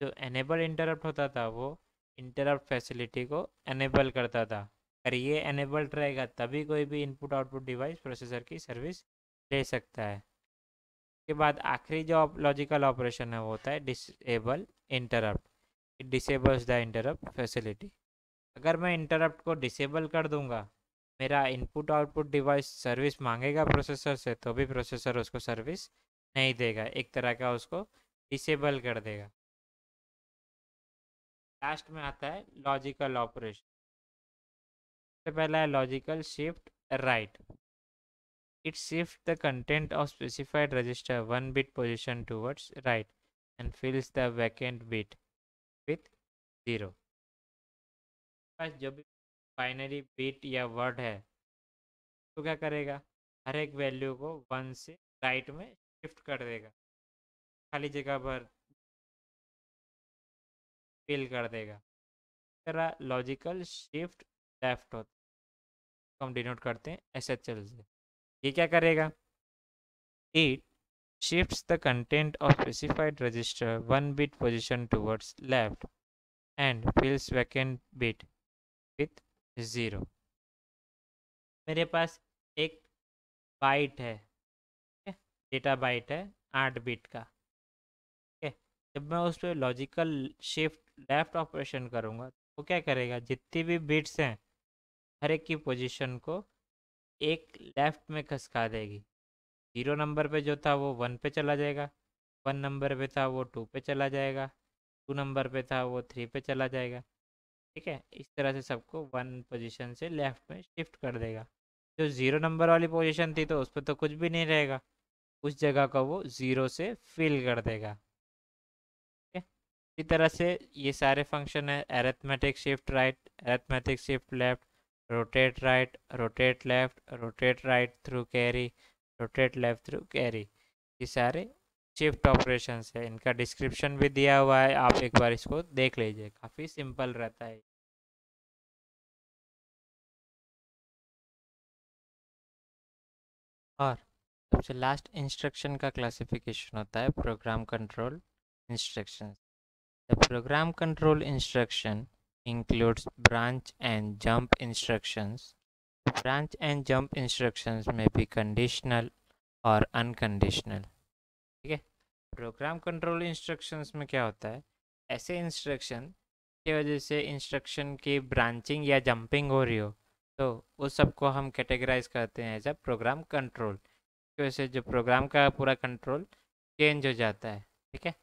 जो एनेबल इंटरप्ट होता था वो इंटरप्ट फैसिलिटी को एनेबल करता था। अगर ये एनेबल्ड रहेगा तभी कोई भी इनपुट आउटपुट डिवाइस प्रोसेसर की सर्विस ले सकता है। के बाद आखिरी जो लॉजिकल ऑपरेशन है वो होता है disable interrupt. It disables the interrupt facility. अगर मैं इंटरप्ट को डिसेबल कर दूंगा, मेरा इनपुट आउटपुट डिवाइस सर्विस मांगेगा प्रोसेसर से तो भी प्रोसेसर उसको सर्विस नहीं देगा, एक तरह का उसको डिसेबल कर देगा। लास्ट में आता है लॉजिकल ऑपरेशन। सबसे पहला है logical shift right. It shift the content of specified register 1 bit position towards right and fills the vacant bit with 0। बस जो भी बाइनरी बिट या वर्ड है तो क्या करेगा, हर एक वैल्यू को 1 से राइट में शिफ्ट कर देगा, खाली जगह पर फिल कर देगा। तरह लॉजिकल शिफ्ट लेफ्ट होता है, तो हम डिनोट करते हैं SHL से। ये क्या करेगा, it shifts the content of specified register 1 bit position towards left and fills vacant bit with 0। मेरे पास एक बाइट है, डेटा बाइट है 8 बिट का। ठीक है, जब मैं उस पर लॉजिकल शिफ्ट लेफ्ट ऑपरेशन करूँगा वो क्या करेगा, जितनी भी बिट्स हैं हर एक की पोजीशन को एक लेफ्ट में खसका देगी। 0 नंबर पे जो था वो 1 पे चला जाएगा, 1 नंबर पे था वो 2 पे चला जाएगा, 2 नंबर पे था वो 3 पे चला जाएगा। ठीक है, इस तरह से सबको 1 पोजीशन से लेफ्ट में शिफ्ट कर देगा। जो 0 नंबर वाली पोजीशन थी तो उस पर तो कुछ भी नहीं रहेगा, उस जगह को वो 0 से फिल कर देगा। ठीक है, इसी तरह से ये सारे फंक्शन है, arithmetic shift right, arithmetic shift left, rotate left, rotate right through carry, rotate left through carry. ये सारे शिफ्ट ऑपरेशंस है, इनका डिस्क्रिप्शन भी दिया हुआ है, आप एक बार इसको देख लीजिए, काफ़ी सिंपल रहता है। और सबसे लास्ट इंस्ट्रक्शन का क्लासिफिकेशन होता है program control instruction. The program control instruction includes branch and jump instructions. Branch and jump instructions may be conditional or unconditional। ठीक है, प्रोग्राम कंट्रोल इंस्ट्रक्शंस में क्या होता है, ऐसे इंस्ट्रक्शन की वजह से इंस्ट्रक्शन की ब्रांचिंग या जंपिंग हो रही हो तो उस सब को हम कैटेगराइज करते हैं एज अ प्रोग्राम कंट्रोल। की वजह से जो प्रोग्राम का पूरा कंट्रोल चेंज हो जाता है। ठीक है,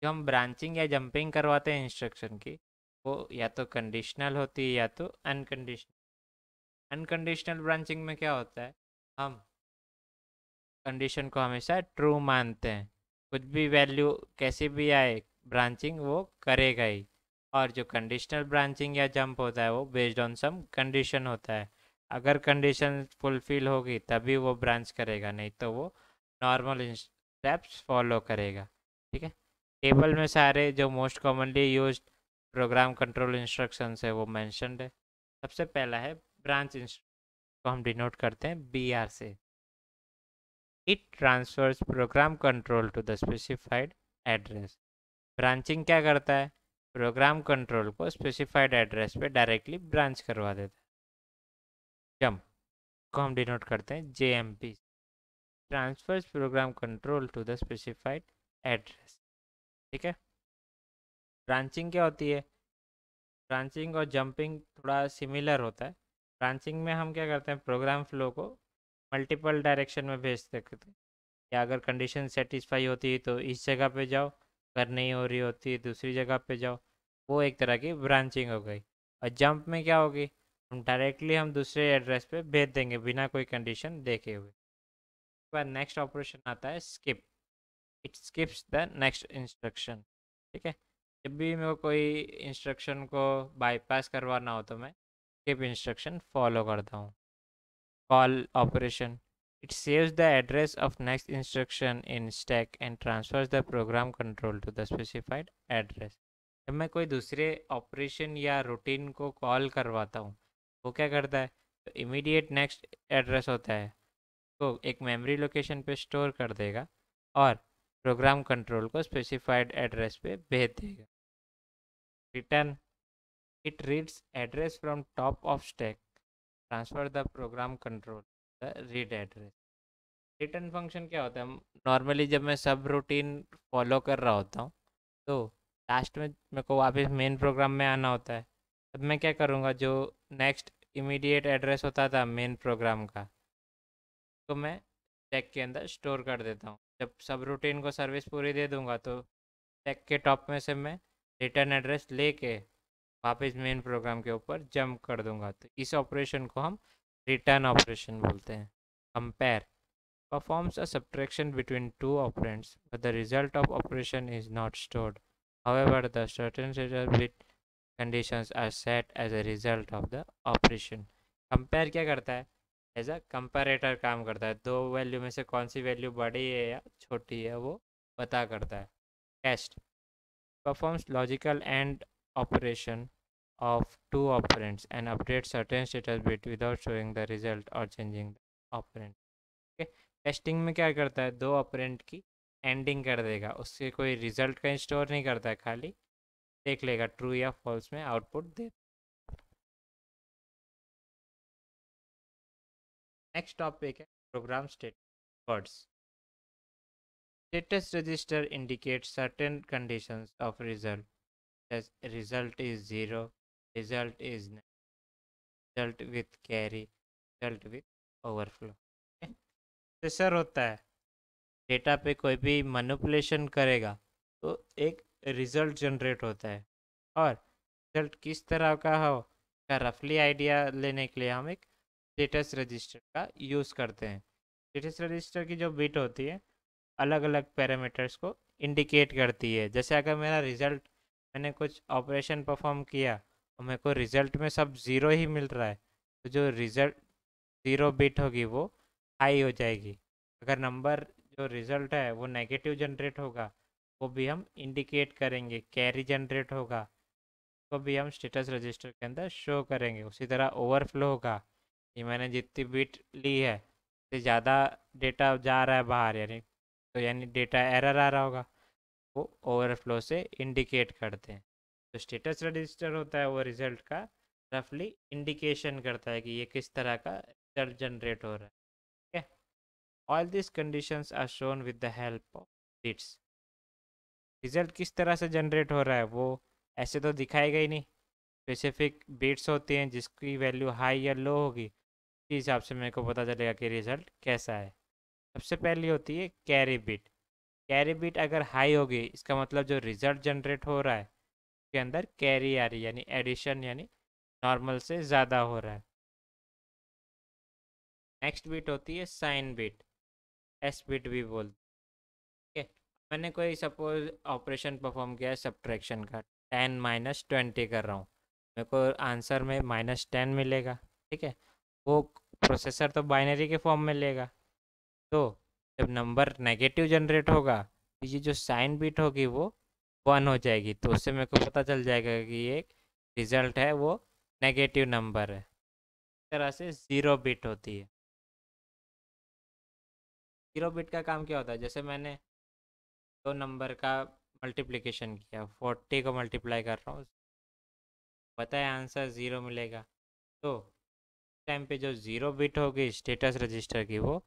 जो हम ब्रांचिंग या जंपिंग करवाते हैं इंस्ट्रक्शन की वो या तो कंडीशनल होती है या तो अनकंडीशनल। अनकंडीशनल ब्रांचिंग में क्या होता है, हम कंडीशन को हमेशा ट्रू मानते हैं, कुछ भी वैल्यू कैसी भी आए ब्रांचिंग वो करेगा ही। और जो कंडीशनल ब्रांचिंग या जंप होता है वो बेस्ड ऑन सम कंडीशन होता है, अगर कंडीशन फुलफिल होगी तभी वो ब्रांच करेगा, नहीं तो वो नॉर्मल स्टेप्स फॉलो करेगा। ठीक है, टेबल में सारे जो most commonly used program control instructions है वो मैंशनड है। सबसे पहला है ब्रांच इंस्ट्रक्शन, को हम डिनोट करते हैं BR से। It transfers program control to the specified address। Branching क्या करता है, प्रोग्राम कंट्रोल को स्पेसिफाइड एड्रेस पे डायरेक्टली ब्रांच करवा देता है। जंप को हम डिनोट करते हैं JMP। Transfers program control to the specified address. ठीक है, ब्रांचिंग क्या होती है, ब्रांचिंग और जंपिंग थोड़ा सिमिलर होता है, ब्रांचिंग में हम क्या करते हैं, प्रोग्राम फ्लो को मल्टीपल डायरेक्शन में भेज सकते हैं, या अगर कंडीशन सेटिस्फाई होती है तो इस जगह पे जाओ, अगर नहीं हो रही होती दूसरी जगह पे जाओ, वो एक तरह की ब्रांचिंग हो गई। और जंप में क्या होगी, हम दूसरे एड्रेस पे भेज देंगे बिना कोई कंडीशन देखे हुए। उसके बाद नेक्स्ट ऑपरेशन आता है skip. It skips the next instruction. ठीक है, जब भी मेरे को कोई इंस्ट्रक्शन को बाईपास करवाना हो तो मैं स्किप इंस्ट्रक्शन फॉलो करता हूँ। Call operation, it saves the address of next instruction in stack and transfers the program control to the specified address। जब मैं कोई दूसरे ऑपरेशन या रूटीन को कॉल करवाता हूँ, वो क्या करता है, तो इमीडिएट नेक्स्ट एड्रेस होता है तो एक मेमोरी लोकेशन पे स्टोर कर देगा और प्रोग्राम कंट्रोल को स्पेसिफाइड एड्रेस पे भेज देगा। Return, it reads address from top of stack, transfer the program control the read address. Return function क्या होता है, नॉर्मली जब मैं सब रूटीन फॉलो कर रहा होता हूँ तो लास्ट में मेरे को वापस मेन प्रोग्राम में आना होता है। तब मैं क्या करूँगा, जो नेक्स्ट इमीडिएट एड्रेस होता था मेन प्रोग्राम का, तो मैं स्टैक के अंदर स्टोर कर देता हूँ। जब सब रूटीन को सर्विस पूरी दे दूँगा तो स्टैक के टॉप में से मैं रिटर्न एड्रेस लेके वापस मेन प्रोग्राम के ऊपर जंप कर दूँगा। तो इस ऑपरेशन को हम रिटर्न ऑपरेशन बोलते हैं। Compare performs a subtraction between two operands, but the result of operation is not stored. However, the certain bit conditions are set as a result of the operation. Compare क्या करता है, एज अ कंपेरेटर काम करता है, दो वैल्यू में से कौन सी वैल्यू बड़ी है या छोटी है वो पता करता है। Test performs logical AND operation of two operands and updates certain status bit without showing the result or changing the operand. Testing में क्या करता है, दो ऑपरेंट की एंडिंग कर देगा, उससे कोई रिजल्ट कहीं स्टोर नहीं करता है, खाली देख लेगा ट्रू या फॉल्स में आउटपुट दे। नेक्स्ट टॉपिक है program state words. Status register indicate certain conditions of result as result is 0, result is result with carry, result with overflow. Processor होता है, डेटा पे कोई भी मैनिपुलेशन करेगा तो एक रिजल्ट जनरेट होता है, और रिजल्ट किस तरह का हो का रफली आइडिया लेने के लिए हम एक स्टेटस रजिस्टर का यूज़ करते हैं। स्टेटस रजिस्टर की जो बिट होती है अलग अलग पैरामीटर्स को इंडिकेट करती है। जैसे अगर मेरा रिज़ल्ट, मैंने कुछ ऑपरेशन परफॉर्म किया और मेरे को रिज़ल्ट में सब ज़ीरो ही मिल रहा है, तो जो रिज़ल्ट ज़ीरो बिट होगी वो हाई हो जाएगी। अगर नंबर जो रिज़ल्ट है वो नेगेटिव जनरेट होगा, वो भी हम इंडिकेट करेंगे। कैरी जनरेट होगा तो भी हम स्टेटस रजिस्टर के अंदर शो करेंगे। उसी तरह ओवरफ्लो होगा कि मैंने जितनी बिट ली है उससे ज़्यादा डेटा जा रहा है बाहर, यानी डेटा एरर आ रहा होगा, वो ओवरफ्लो से इंडिकेट करते हैं। तो स्टेटस रजिस्टर होता है वो रिज़ल्ट का रफली इंडिकेशन करता है कि ये किस तरह का रिजल्ट जनरेट हो रहा है। ठीक है, all this conditions are shown with the help of bits. Result किस तरह से जनरेट हो रहा है वो ऐसे तो दिखाएगा ही नहीं, स्पेसिफिक बिट्स होती हैं जिसकी वैल्यू हाई या लो होगी, इस हिसाब से मेरे को पता चलेगा कि रिजल्ट कैसा है। सबसे पहली होती है कैरी बिट। कैरी बिट अगर हाई होगी इसका मतलब जो रिजल्ट जनरेट हो रहा है उसके अंदर कैरी आ रही है, यानी एडिशन, यानी नॉर्मल से ज़्यादा हो रहा है। नेक्स्ट बिट होती है साइन बिट, एस बिट भी बोलते हैं। मैंने कोई सपोज ऑपरेशन परफॉर्म किया है सब्ट्रैक्शन का, 10 माइनस 20 कर रहा हूँ, मेरे को आंसर में -10 मिलेगा। ठीक है, वो प्रोसेसर तो बाइनरी के फॉर्म में लेगा, तो जब नंबर नेगेटिव जनरेट होगा तो ये जो साइन बिट होगी वो 1 हो जाएगी, तो उससे मेरे को पता चल जाएगा कि ये रिजल्ट है वो नेगेटिव नंबर है। इस तरह से 0 बिट होती है। 0 बिट का काम क्या होता है, जैसे मैंने दो नंबर का मल्टीप्लिकेशन किया, 40 को मल्टीप्लाई कर रहा हूँ, पता है आंसर 0 मिलेगा, तो टाइम पे जो 0 बिट होगी स्टेटस रजिस्टर की वो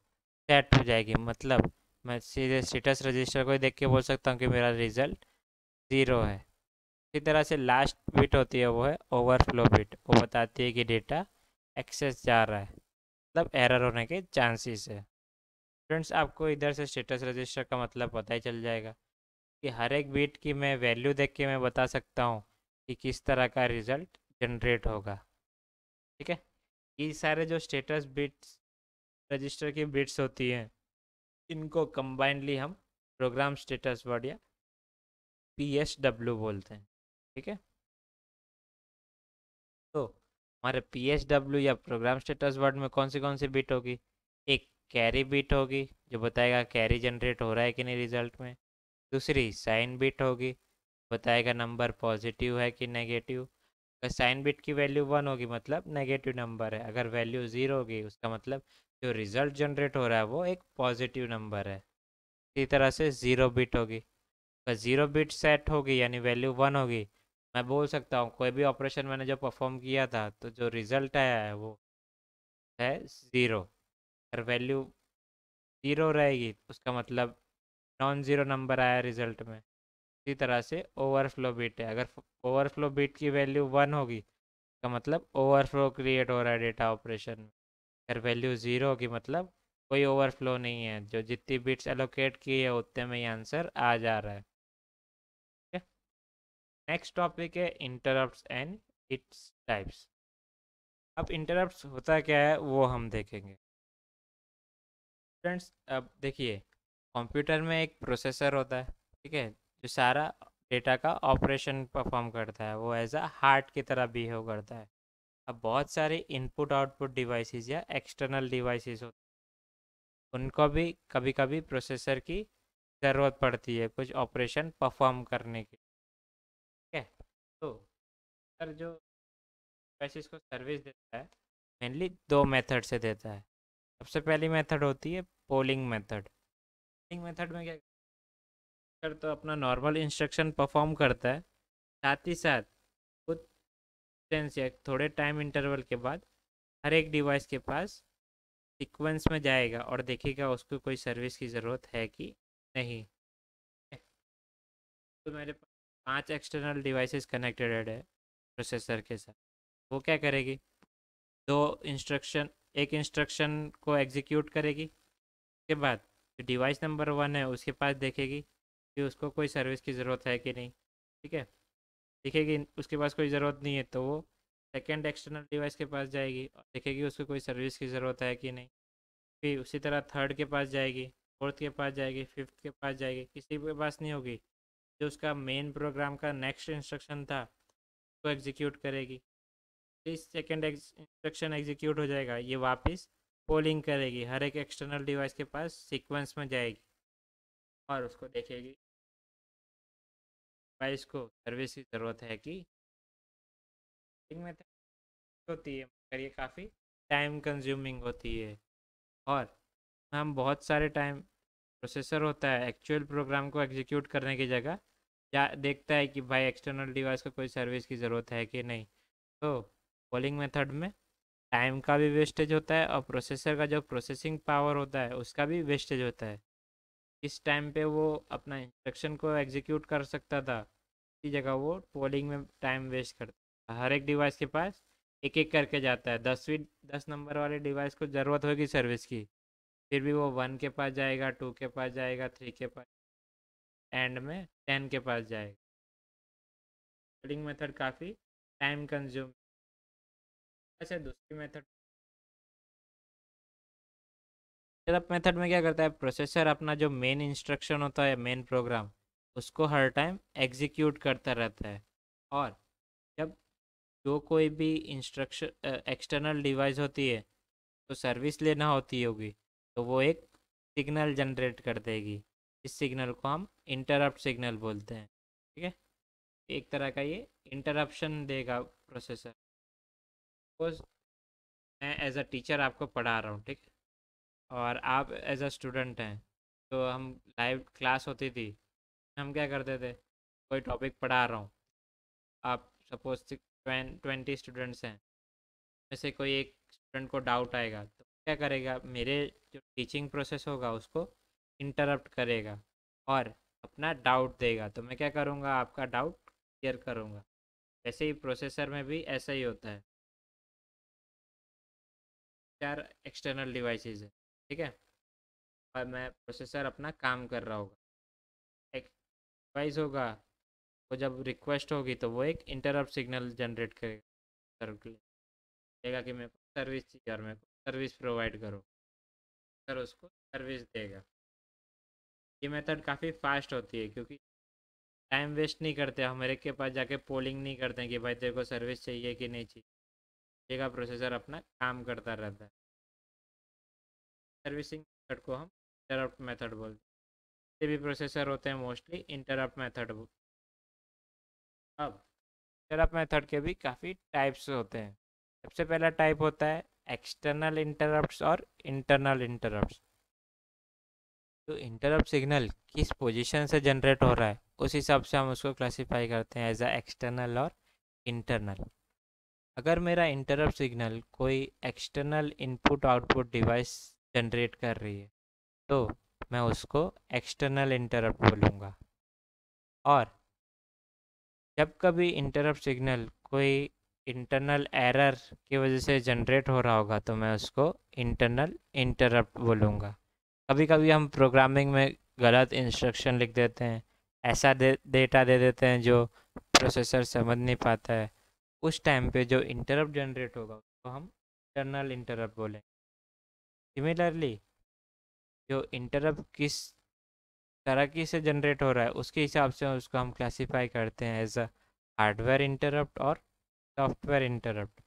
सेट हो जाएगी। मतलब मैं सीधे स्टेटस रजिस्टर को ही देख के बोल सकता हूँ कि मेरा रिजल्ट 0 है। इसी तरह से लास्ट बिट होती है वो है ओवरफ्लो बिट, वो बताती है कि डेटा एक्सेस जा रहा है, मतलब एरर होने के चांसेस है। फ्रेंड्स, आपको इधर से स्टेटस रजिस्टर का मतलब पता ही चल जाएगा कि हर एक बिट की मैं वैल्यू देख के मैं बता सकता हूँ कि किस तरह का रिज़ल्ट जनरेट होगा। ठीक है, ये सारे जो स्टेटस बिट्स रजिस्टर की बिट्स होती हैं, इनको कंबाइंडली हम प्रोग्राम स्टेटस वर्ड या PSW बोलते हैं। ठीक है, तो हमारे PSW या प्रोग्राम स्टेटस वर्ड में कौन सी बिट होगी? एक कैरी बिट होगी जो बताएगा कैरी जनरेट हो रहा है कि नहीं रिजल्ट में। दूसरी साइन बिट होगी, बताएगा नंबर पॉजिटिव है कि नेगेटिव। अगर साइन बिट की वैल्यू 1 होगी मतलब नेगेटिव नंबर है, अगर वैल्यू 0 होगी उसका मतलब जो रिजल्ट जनरेट हो रहा है वो एक पॉजिटिव नंबर है। इसी तरह से 0 बिट होगी, अगर 0 बिट सेट होगी यानी वैल्यू 1 होगी, मैं बोल सकता हूँ कोई भी ऑपरेशन मैंने जो परफॉर्म किया था तो जो रिजल्ट आया है वो है 0। अगर वैल्यू 0 रहेगी उसका मतलब नॉन ज़ीरो नंबर आया रिजल्ट में। इसी तरह से ओवरफ्लो बिट है, अगर ओवरफ्लो बिट की वैल्यू 1 होगी का मतलब ओवरफ्लो क्रिएट हो रहा है डेटा ऑपरेशन में। अगर वैल्यू 0 होगी मतलब कोई ओवरफ्लो नहीं है, जो जितनी बिट्स एलोकेट की है उतने में ही आंसर आ जा रहा है। नेक्स्ट टॉपिक है इंटरप्ट्स एंड इट्स टाइप्स। अब इंटरप्ट्स होता क्या है वो हम देखेंगे। फ्रेंड्स, अब देखिए, कंप्यूटर में एक प्रोसेसर होता है, ठीक है, जो सारा डेटा का ऑपरेशन परफॉर्म करता है, वो एज अ हार्ट की तरह बिहेव करता है। अब बहुत सारे इनपुट आउटपुट डिवाइसेस या एक्सटर्नल डिवाइसेस होते हैं, उनको भी कभी कभी प्रोसेसर की ज़रूरत पड़ती है कुछ ऑपरेशन परफॉर्म करने की। ठीक है, तो सर जो डिवाइसेस को सर्विस देता है मेनली दो मेथड से देता है। सबसे पहली मेथड होती है पोलिंग मेथड। पोलिंग मेथड में क्या कर तो अपना नॉर्मल इंस्ट्रक्शन परफॉर्म करता है, साथ ही साथ कुछ सेंस या थोड़े टाइम इंटरवल के बाद हर एक डिवाइस के पास सीक्वेंस में जाएगा और देखेगा उसको कोई सर्विस की ज़रूरत है कि नहीं। तो मेरे पास 5 एक्सटर्नल डिवाइसेस कनेक्टेड है प्रोसेसर के साथ। वो क्या करेगी, दो इंस्ट्रक्शन एक इंस्ट्रक्शन को एग्जीक्यूट करेगी, के बाद जो डिवाइस नंबर 1 है उसके पास देखेगी कि उसको कोई सर्विस की ज़रूरत है कि नहीं। ठीक है, देखेगी उसके पास कोई ज़रूरत नहीं है तो वो सेकेंड एक्सटर्नल डिवाइस के पास जाएगी और देखेगी उसको कोई सर्विस की ज़रूरत है कि नहीं। फिर उसी तरह थर्ड के पास जाएगी, फोर्थ के पास जाएगी, फिफ्थ के पास जाएगी, किसी के पास नहीं होगी, जो उसका मेन प्रोग्राम का नेक्स्ट इंस्ट्रक्शन था वो एग्जीक्यूट करेगी। इस सेकेंड इंस्ट्रक्शन एग्जीक्यूट हो जाएगा, ये वापस पोलिंग करेगी, हर एक एक्सटर्नल डिवाइस के पास सीक्वेंस में जाएगी और उसको देखेगी डिवाइस को सर्विस की ज़रूरत है कि मेथड होती है, मगर ये काफ़ी टाइम कंज्यूमिंग होती है और हम बहुत सारे टाइम प्रोसेसर होता है एक्चुअल प्रोग्राम को एग्जीक्यूट करने की जगह या देखता है कि भाई एक्सटर्नल डिवाइस को कोई सर्विस की ज़रूरत है कि नहीं। तो पोलिंग मेथड में टाइम का भी वेस्टेज होता है और प्रोसेसर का जो प्रोसेसिंग पावर होता है उसका भी वेस्टेज होता है। इस टाइम पे वो अपना इंस्ट्रक्शन को एग्जीक्यूट कर सकता था, इसी जगह वो पोलिंग में टाइम वेस्ट करता है। हर एक डिवाइस के पास एक एक करके जाता है, 10 नंबर वाले डिवाइस को ज़रूरत होगी सर्विस की, फिर भी वो 1 के पास जाएगा, 2 के पास जाएगा, 3 के पास, एंड में 10 के पास जाएगा। पोलिंग मेथड काफ़ी टाइम कंज्यूम। अच्छा, दूसरी मेथड सेटअप मेथड में क्या करता है, प्रोसेसर अपना जो मेन इंस्ट्रक्शन होता है मेन प्रोग्राम उसको हर टाइम एग्जीक्यूट करता रहता है। और जब जो कोई भी इंस्ट्रक्शन एक्सटर्नल डिवाइस होती है तो सर्विस लेना होती होगी, तो वो एक सिग्नल जनरेट कर देगी। इस सिग्नल को हम इंटरप्ट सिग्नल बोलते हैं। ठीक है, एक तरह का ये इंटरप्शन देगा प्रोसेसर। सपोज मैं एज अ टीचर आपको पढ़ा रहा हूँ, ठीक है, और आप एज अ स्टूडेंट हैं, तो हम लाइव क्लास होती थी, हम क्या करते थे, कोई टॉपिक पढ़ा रहा हूँ, आप सपोज 20 स्टूडेंट्स हैं, जैसे कोई एक स्टूडेंट को डाउट आएगा तो क्या करेगा, मेरे जो टीचिंग प्रोसेस होगा उसको इंटरप्ट करेगा और अपना डाउट देगा, तो मैं क्या करूँगा, आपका डाउट क्लियर करूँगा। वैसे ही प्रोसेसर में भी ऐसा ही होता है। 4 एक्सटर्नल डिवाइसेस है, ठीक है, और मैं प्रोसेसर अपना काम कर रहा होगा, एक डिवाइस होगा, वो जब रिक्वेस्ट होगी तो वो एक इंटरप्ट सिग्नल जनरेट करेगा, कहेगा कि मेरे को सर्विस चाहिए और मेरे को सर्विस प्रोवाइड करो, सर उसको सर्विस देगा। ये मेथड काफ़ी फास्ट होती है क्योंकि टाइम वेस्ट नहीं करते, हमारे के पास जाके पोलिंग नहीं करते हैं कि भाई तेरे को सर्विस चाहिए कि नहीं चाहिए, का प्रोसेसर अपना काम करता रहता है। सर्विसिंग मेथड को हम इंटरप्ट मेथड बोलते हैं। ये भी प्रोसेसर होते हैं मोस्टली इंटरप्ट मेथड। अब इंटरप्ट मेथड के भी काफ़ी टाइप्स होते हैं। सबसे पहला टाइप होता है एक्सटर्नल इंटरप्ट्स और इंटरनल इंटरप्ट्स। तो इंटरप्ट सिग्नल किस पोजीशन से जनरेट हो रहा है उस हिसाब से हम उसको क्लासिफाई करते हैं एज अ एक्सटर्नल और इंटरनल। अगर मेरा इंटरप्ट सिग्नल कोई external input output device generate कर रही है तो मैं उसको एक्सटर्नल इंटरप्ट बोलूँगा। और जब कभी इंटरप्ट सिग्नल कोई इंटरनल एरर की वजह से जनरेट हो रहा होगा तो मैं उसको इंटरनल इंटरप्ट बोलूँगा। कभी कभी हम प्रोग्रामिंग में गलत इंस्ट्रक्शन लिख देते हैं, ऐसा डेटा दे देते हैं जो प्रोसेसर समझ नहीं पाता है, उस टाइम पे जो इंटरप्ट जनरेट होगा उसको हम इंटरनल इंटरप्ट बोलें। सिमिलरली जो इंटरप्ट किस तरह की से जनरेट हो रहा है उसके हिसाब से उसको हम क्लासीफाई करते हैं एज अ हार्डवेयर इंटरप्ट और सॉफ्टवेयर इंटरप्ट।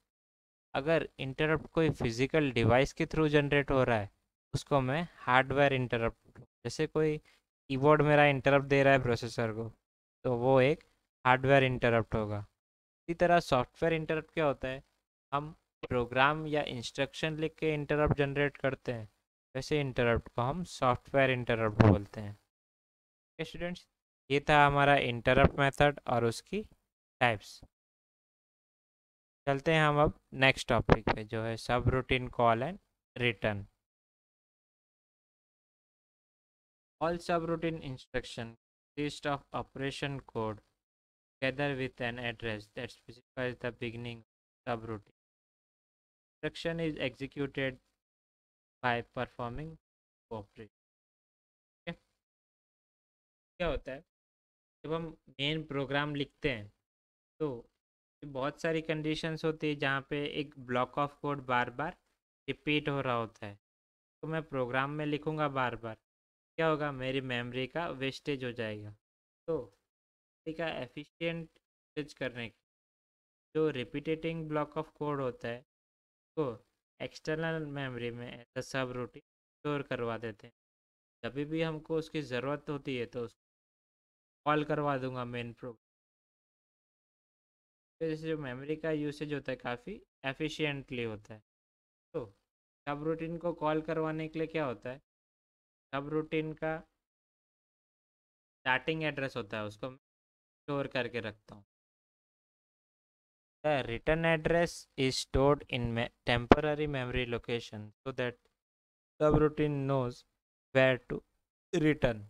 अगर इंटरप्ट कोई फिजिकल डिवाइस के थ्रू जनरेट हो रहा है उसको मैं हार्डवेयर इंटरप्ट, जैसे कोई कीबोर्ड मेरा इंटरप्ट दे रहा है प्रोसेसर को तो वो एक हार्डवेयर इंटरप्ट होगा। इसी तरह सॉफ्टवेयर इंटरप्ट क्या होता है, हम प्रोग्राम या इंस्ट्रक्शन लिख के इंटरप्ट जनरेट करते हैं, वैसे इंटरप्ट को हम सॉफ्टवेयर इंटरप्ट बोलते हैं। स्टूडेंट्स, ये था हमारा इंटरप्ट मेथड और उसकी टाइप्स। चलते हैं हम अब नेक्स्ट टॉपिक पे जो है subroutine call and return. All subroutine instruction consist of operation code together with an address that specifies the beginning of subroutine. Instruction is executed by performing operation. Okay? क्या होता है जब हम मेन प्रोग्राम लिखते हैं तो बहुत सारी कंडीशंस होती है जहाँ पे एक block of code bar bar repeat हो रहा होता है, तो मैं प्रोग्राम में लिखूँगा बार बार, क्या होगा मेरी मेमोरी का वेस्टेज हो जाएगा। तो का एफिशिएंट यूज करने के जो रिपीटेटिंग ब्लॉक ऑफ कोड होता है तो एक्सटर्नल मेमोरी में ऐसा सब रूटीन स्टोर करवा देते हैं। जब भी हमको उसकी ज़रूरत होती है तो उसको कॉल करवा दूंगा मेन प्रोग्राम। तो जैसे जो मेमोरी का यूसेज होता है काफ़ी एफिशिएंटली होता है। तो सब रूटीन को कॉल करवाने के लिए क्या होता है, सब रूटीन का स्टार्टिंग एड्रेस होता है उसको स्टोर करके रखता हूँ। The return address is stored in temporary memory location so that subroutine knows where to return.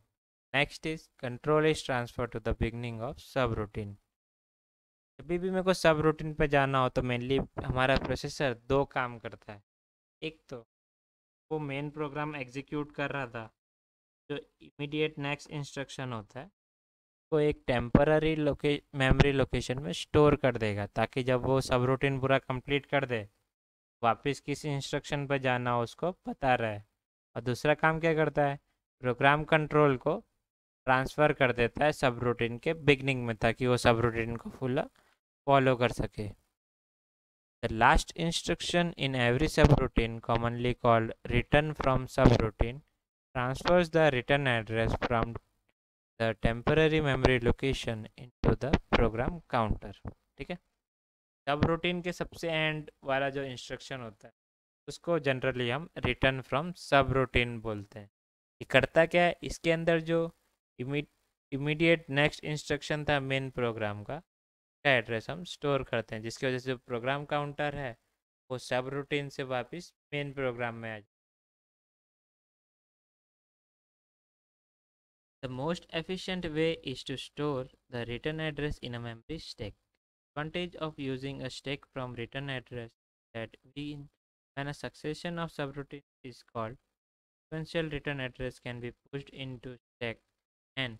Next is control is transferred to the beginning of subroutine. जब भी मेरे को सब रूटीन पे जाना हो तो मेनली हमारा प्रोसेसर दो काम करता है। एक तो वो मेन प्रोग्राम एग्जीक्यूट कर रहा था, जो इमीडिएट नेक्स्ट इंस्ट्रक्शन होता है को एक टेम्पररी मेमोरी लोकेशन में स्टोर कर देगा ताकि जब वो सब रूटीन पूरा कंप्लीट कर दे वापस किस इंस्ट्रक्शन पर जाना हो उसको पता रहे। और दूसरा काम क्या करता है, प्रोग्राम कंट्रोल को ट्रांसफ़र कर देता है सब रूटीन के बिगनिंग में ताकि वो सब रूटीन को फुल फॉलो कर सके। The last instruction in every subroutine commonly called return from subroutine transfers the return address from the temporary memory location into the program counter। ठीक है, सब रूटीन के सबसे एंड वाला जो इंस्ट्रक्शन होता है उसको जनरली हम रिटर्न फ्रॉम सब रूटीन बोलते हैं। ये करता क्या है, इसके अंदर जो इमीडिएट नेक्स्ट इंस्ट्रक्शन था मेन प्रोग्राम का एड्रेस हम स्टोर करते हैं, जिसकी वजह से जो प्रोग्राम काउंटर है वो सब रूटीन से वापस मेन प्रोग्राम में आ जाए। The most efficient way is to store the return address in a memory stack. Advantage of using a stack from return address that we When a succession of subroutines is called, sequential return address can be pushed into stack, and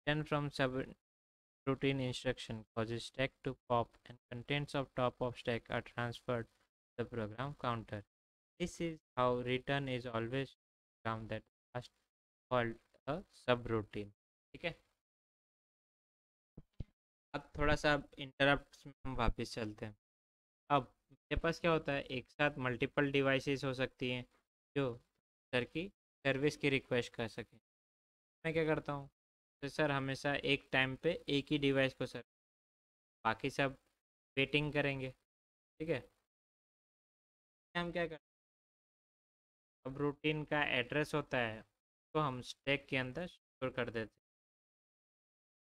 then from subroutine instruction causes stack to pop and contents of top of stack are transferred to the program counter. This is how return is always program that was called a subroutine. ठीक है, अब थोड़ा सा इंटरप्ट में हम वापस चलते हैं। अब मेरे पास क्या होता है, एक साथ मल्टीपल डिवाइसेस हो सकती हैं जो सर की सर्विस की रिक्वेस्ट कर सकें। मैं क्या करता हूँ, तो सर हमेशा एक टाइम पे एक ही डिवाइस को सर, बाकी सब वेटिंग करेंगे। ठीक है, हम क्या करते हैं, अब रूटीन का एड्रेस होता है तो हम स्टैक के अंदर स्टोर कर देते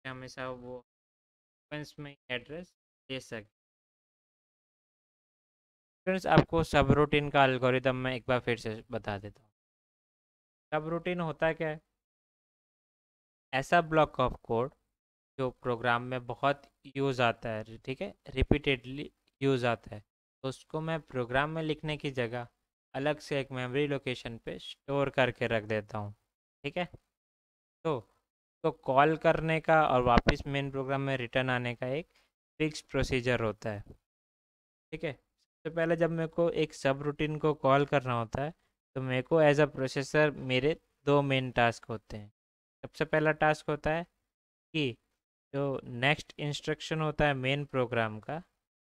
हैं, हमेशा वो सीक्वेंस में एड्रेस दे सके। फ्रेंड्स, आपको सब रूटीन का एल्गोरिदम मैं एक बार फिर से बता देता हूँ। सब रूटीन होता क्या है, ऐसा ब्लॉक ऑफ कोड जो प्रोग्राम में बहुत यूज़ आता है, ठीक है, रिपीटेडली यूज़ आता है, तो उसको मैं प्रोग्राम में लिखने की जगह अलग से एक मेमोरी लोकेशन पे स्टोर करके रख देता हूँ। ठीक है, तो कॉल करने का और वापस मेन प्रोग्राम में रिटर्न आने का एक फिक्स प्रोसीजर होता है। ठीक है, सबसे पहले जब मेरे को एक सब रूटीन को कॉल करना होता है तो मेरे को एज अ प्रोसेसर मेरे दो मेन टास्क होते हैं। सबसे पहला टास्क होता है कि जो नेक्स्ट इंस्ट्रक्शन होता है मेन प्रोग्राम का,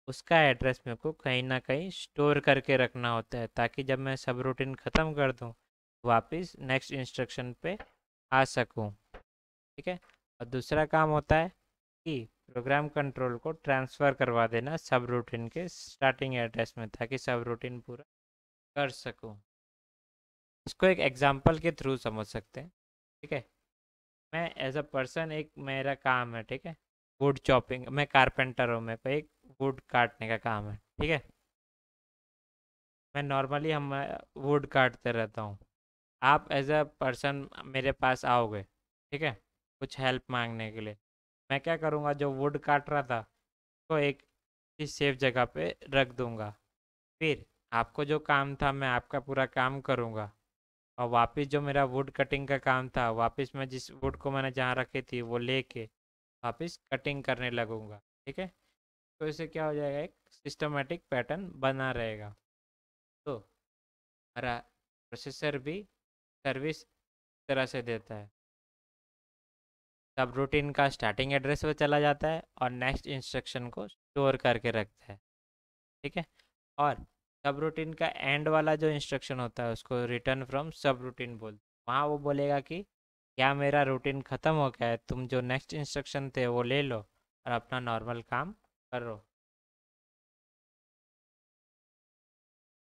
उसका एड्रेस मेरे को कहीं ना कहीं स्टोर करके रखना होता है, ताकि जब मैं सब रूटीन ख़त्म कर दूँ वापस नेक्स्ट इंस्ट्रक्शन पे आ सकूँ। ठीक है, और दूसरा काम होता है कि प्रोग्राम कंट्रोल को ट्रांसफ़र करवा देना सब रूटीन के स्टार्टिंग एड्रेस में, ताकि सब रूटीन पूरा कर सकूँ। इसको एक एग्जांपल के थ्रू समझ सकते हैं। ठीक है, मैं एज अ पर्सन, एक मेरा काम है, ठीक है, वुड चॉपिंग, मैं कारपेंटर हूँ, मेरे को एक वुड काटने का काम है। ठीक है, मैं नॉर्मली हम वुड काटते रहता हूँ। आप एज अ पर्सन मेरे पास आओगे, ठीक है, कुछ हेल्प मांगने के लिए। मैं क्या करूँगा, जो वुड काट रहा था तो एक सेफ जगह पे रख दूँगा। फिर आपको जो काम था मैं आपका पूरा काम करूँगा, और वापस जो मेरा वुड कटिंग का काम था वापस मैं जिस वुड को मैंने जहाँ रखी थी वो लेके वापस कटिंग करने लगूँगा। ठीक है, तो इससे क्या हो जाएगा, एक सिस्टमेटिक पैटर्न बना रहेगा। तो हमारा प्रोसेसर भी सर्विस तरह से देता है। सब रूटीन का स्टार्टिंग एड्रेस पे चला जाता है और नेक्स्ट इंस्ट्रक्शन को स्टोर करके रखता है। ठीक है, और सब रूटीन का एंड वाला जो इंस्ट्रक्शन होता है उसको रिटर्न फ्रॉम सब रूटीन बोलते हैं। वहाँ वो बोलेगा कि क्या मेरा रूटीन ख़त्म हो गया है, तुम जो नेक्स्ट इंस्ट्रक्शन थे वो ले लो और अपना नॉर्मल काम करो।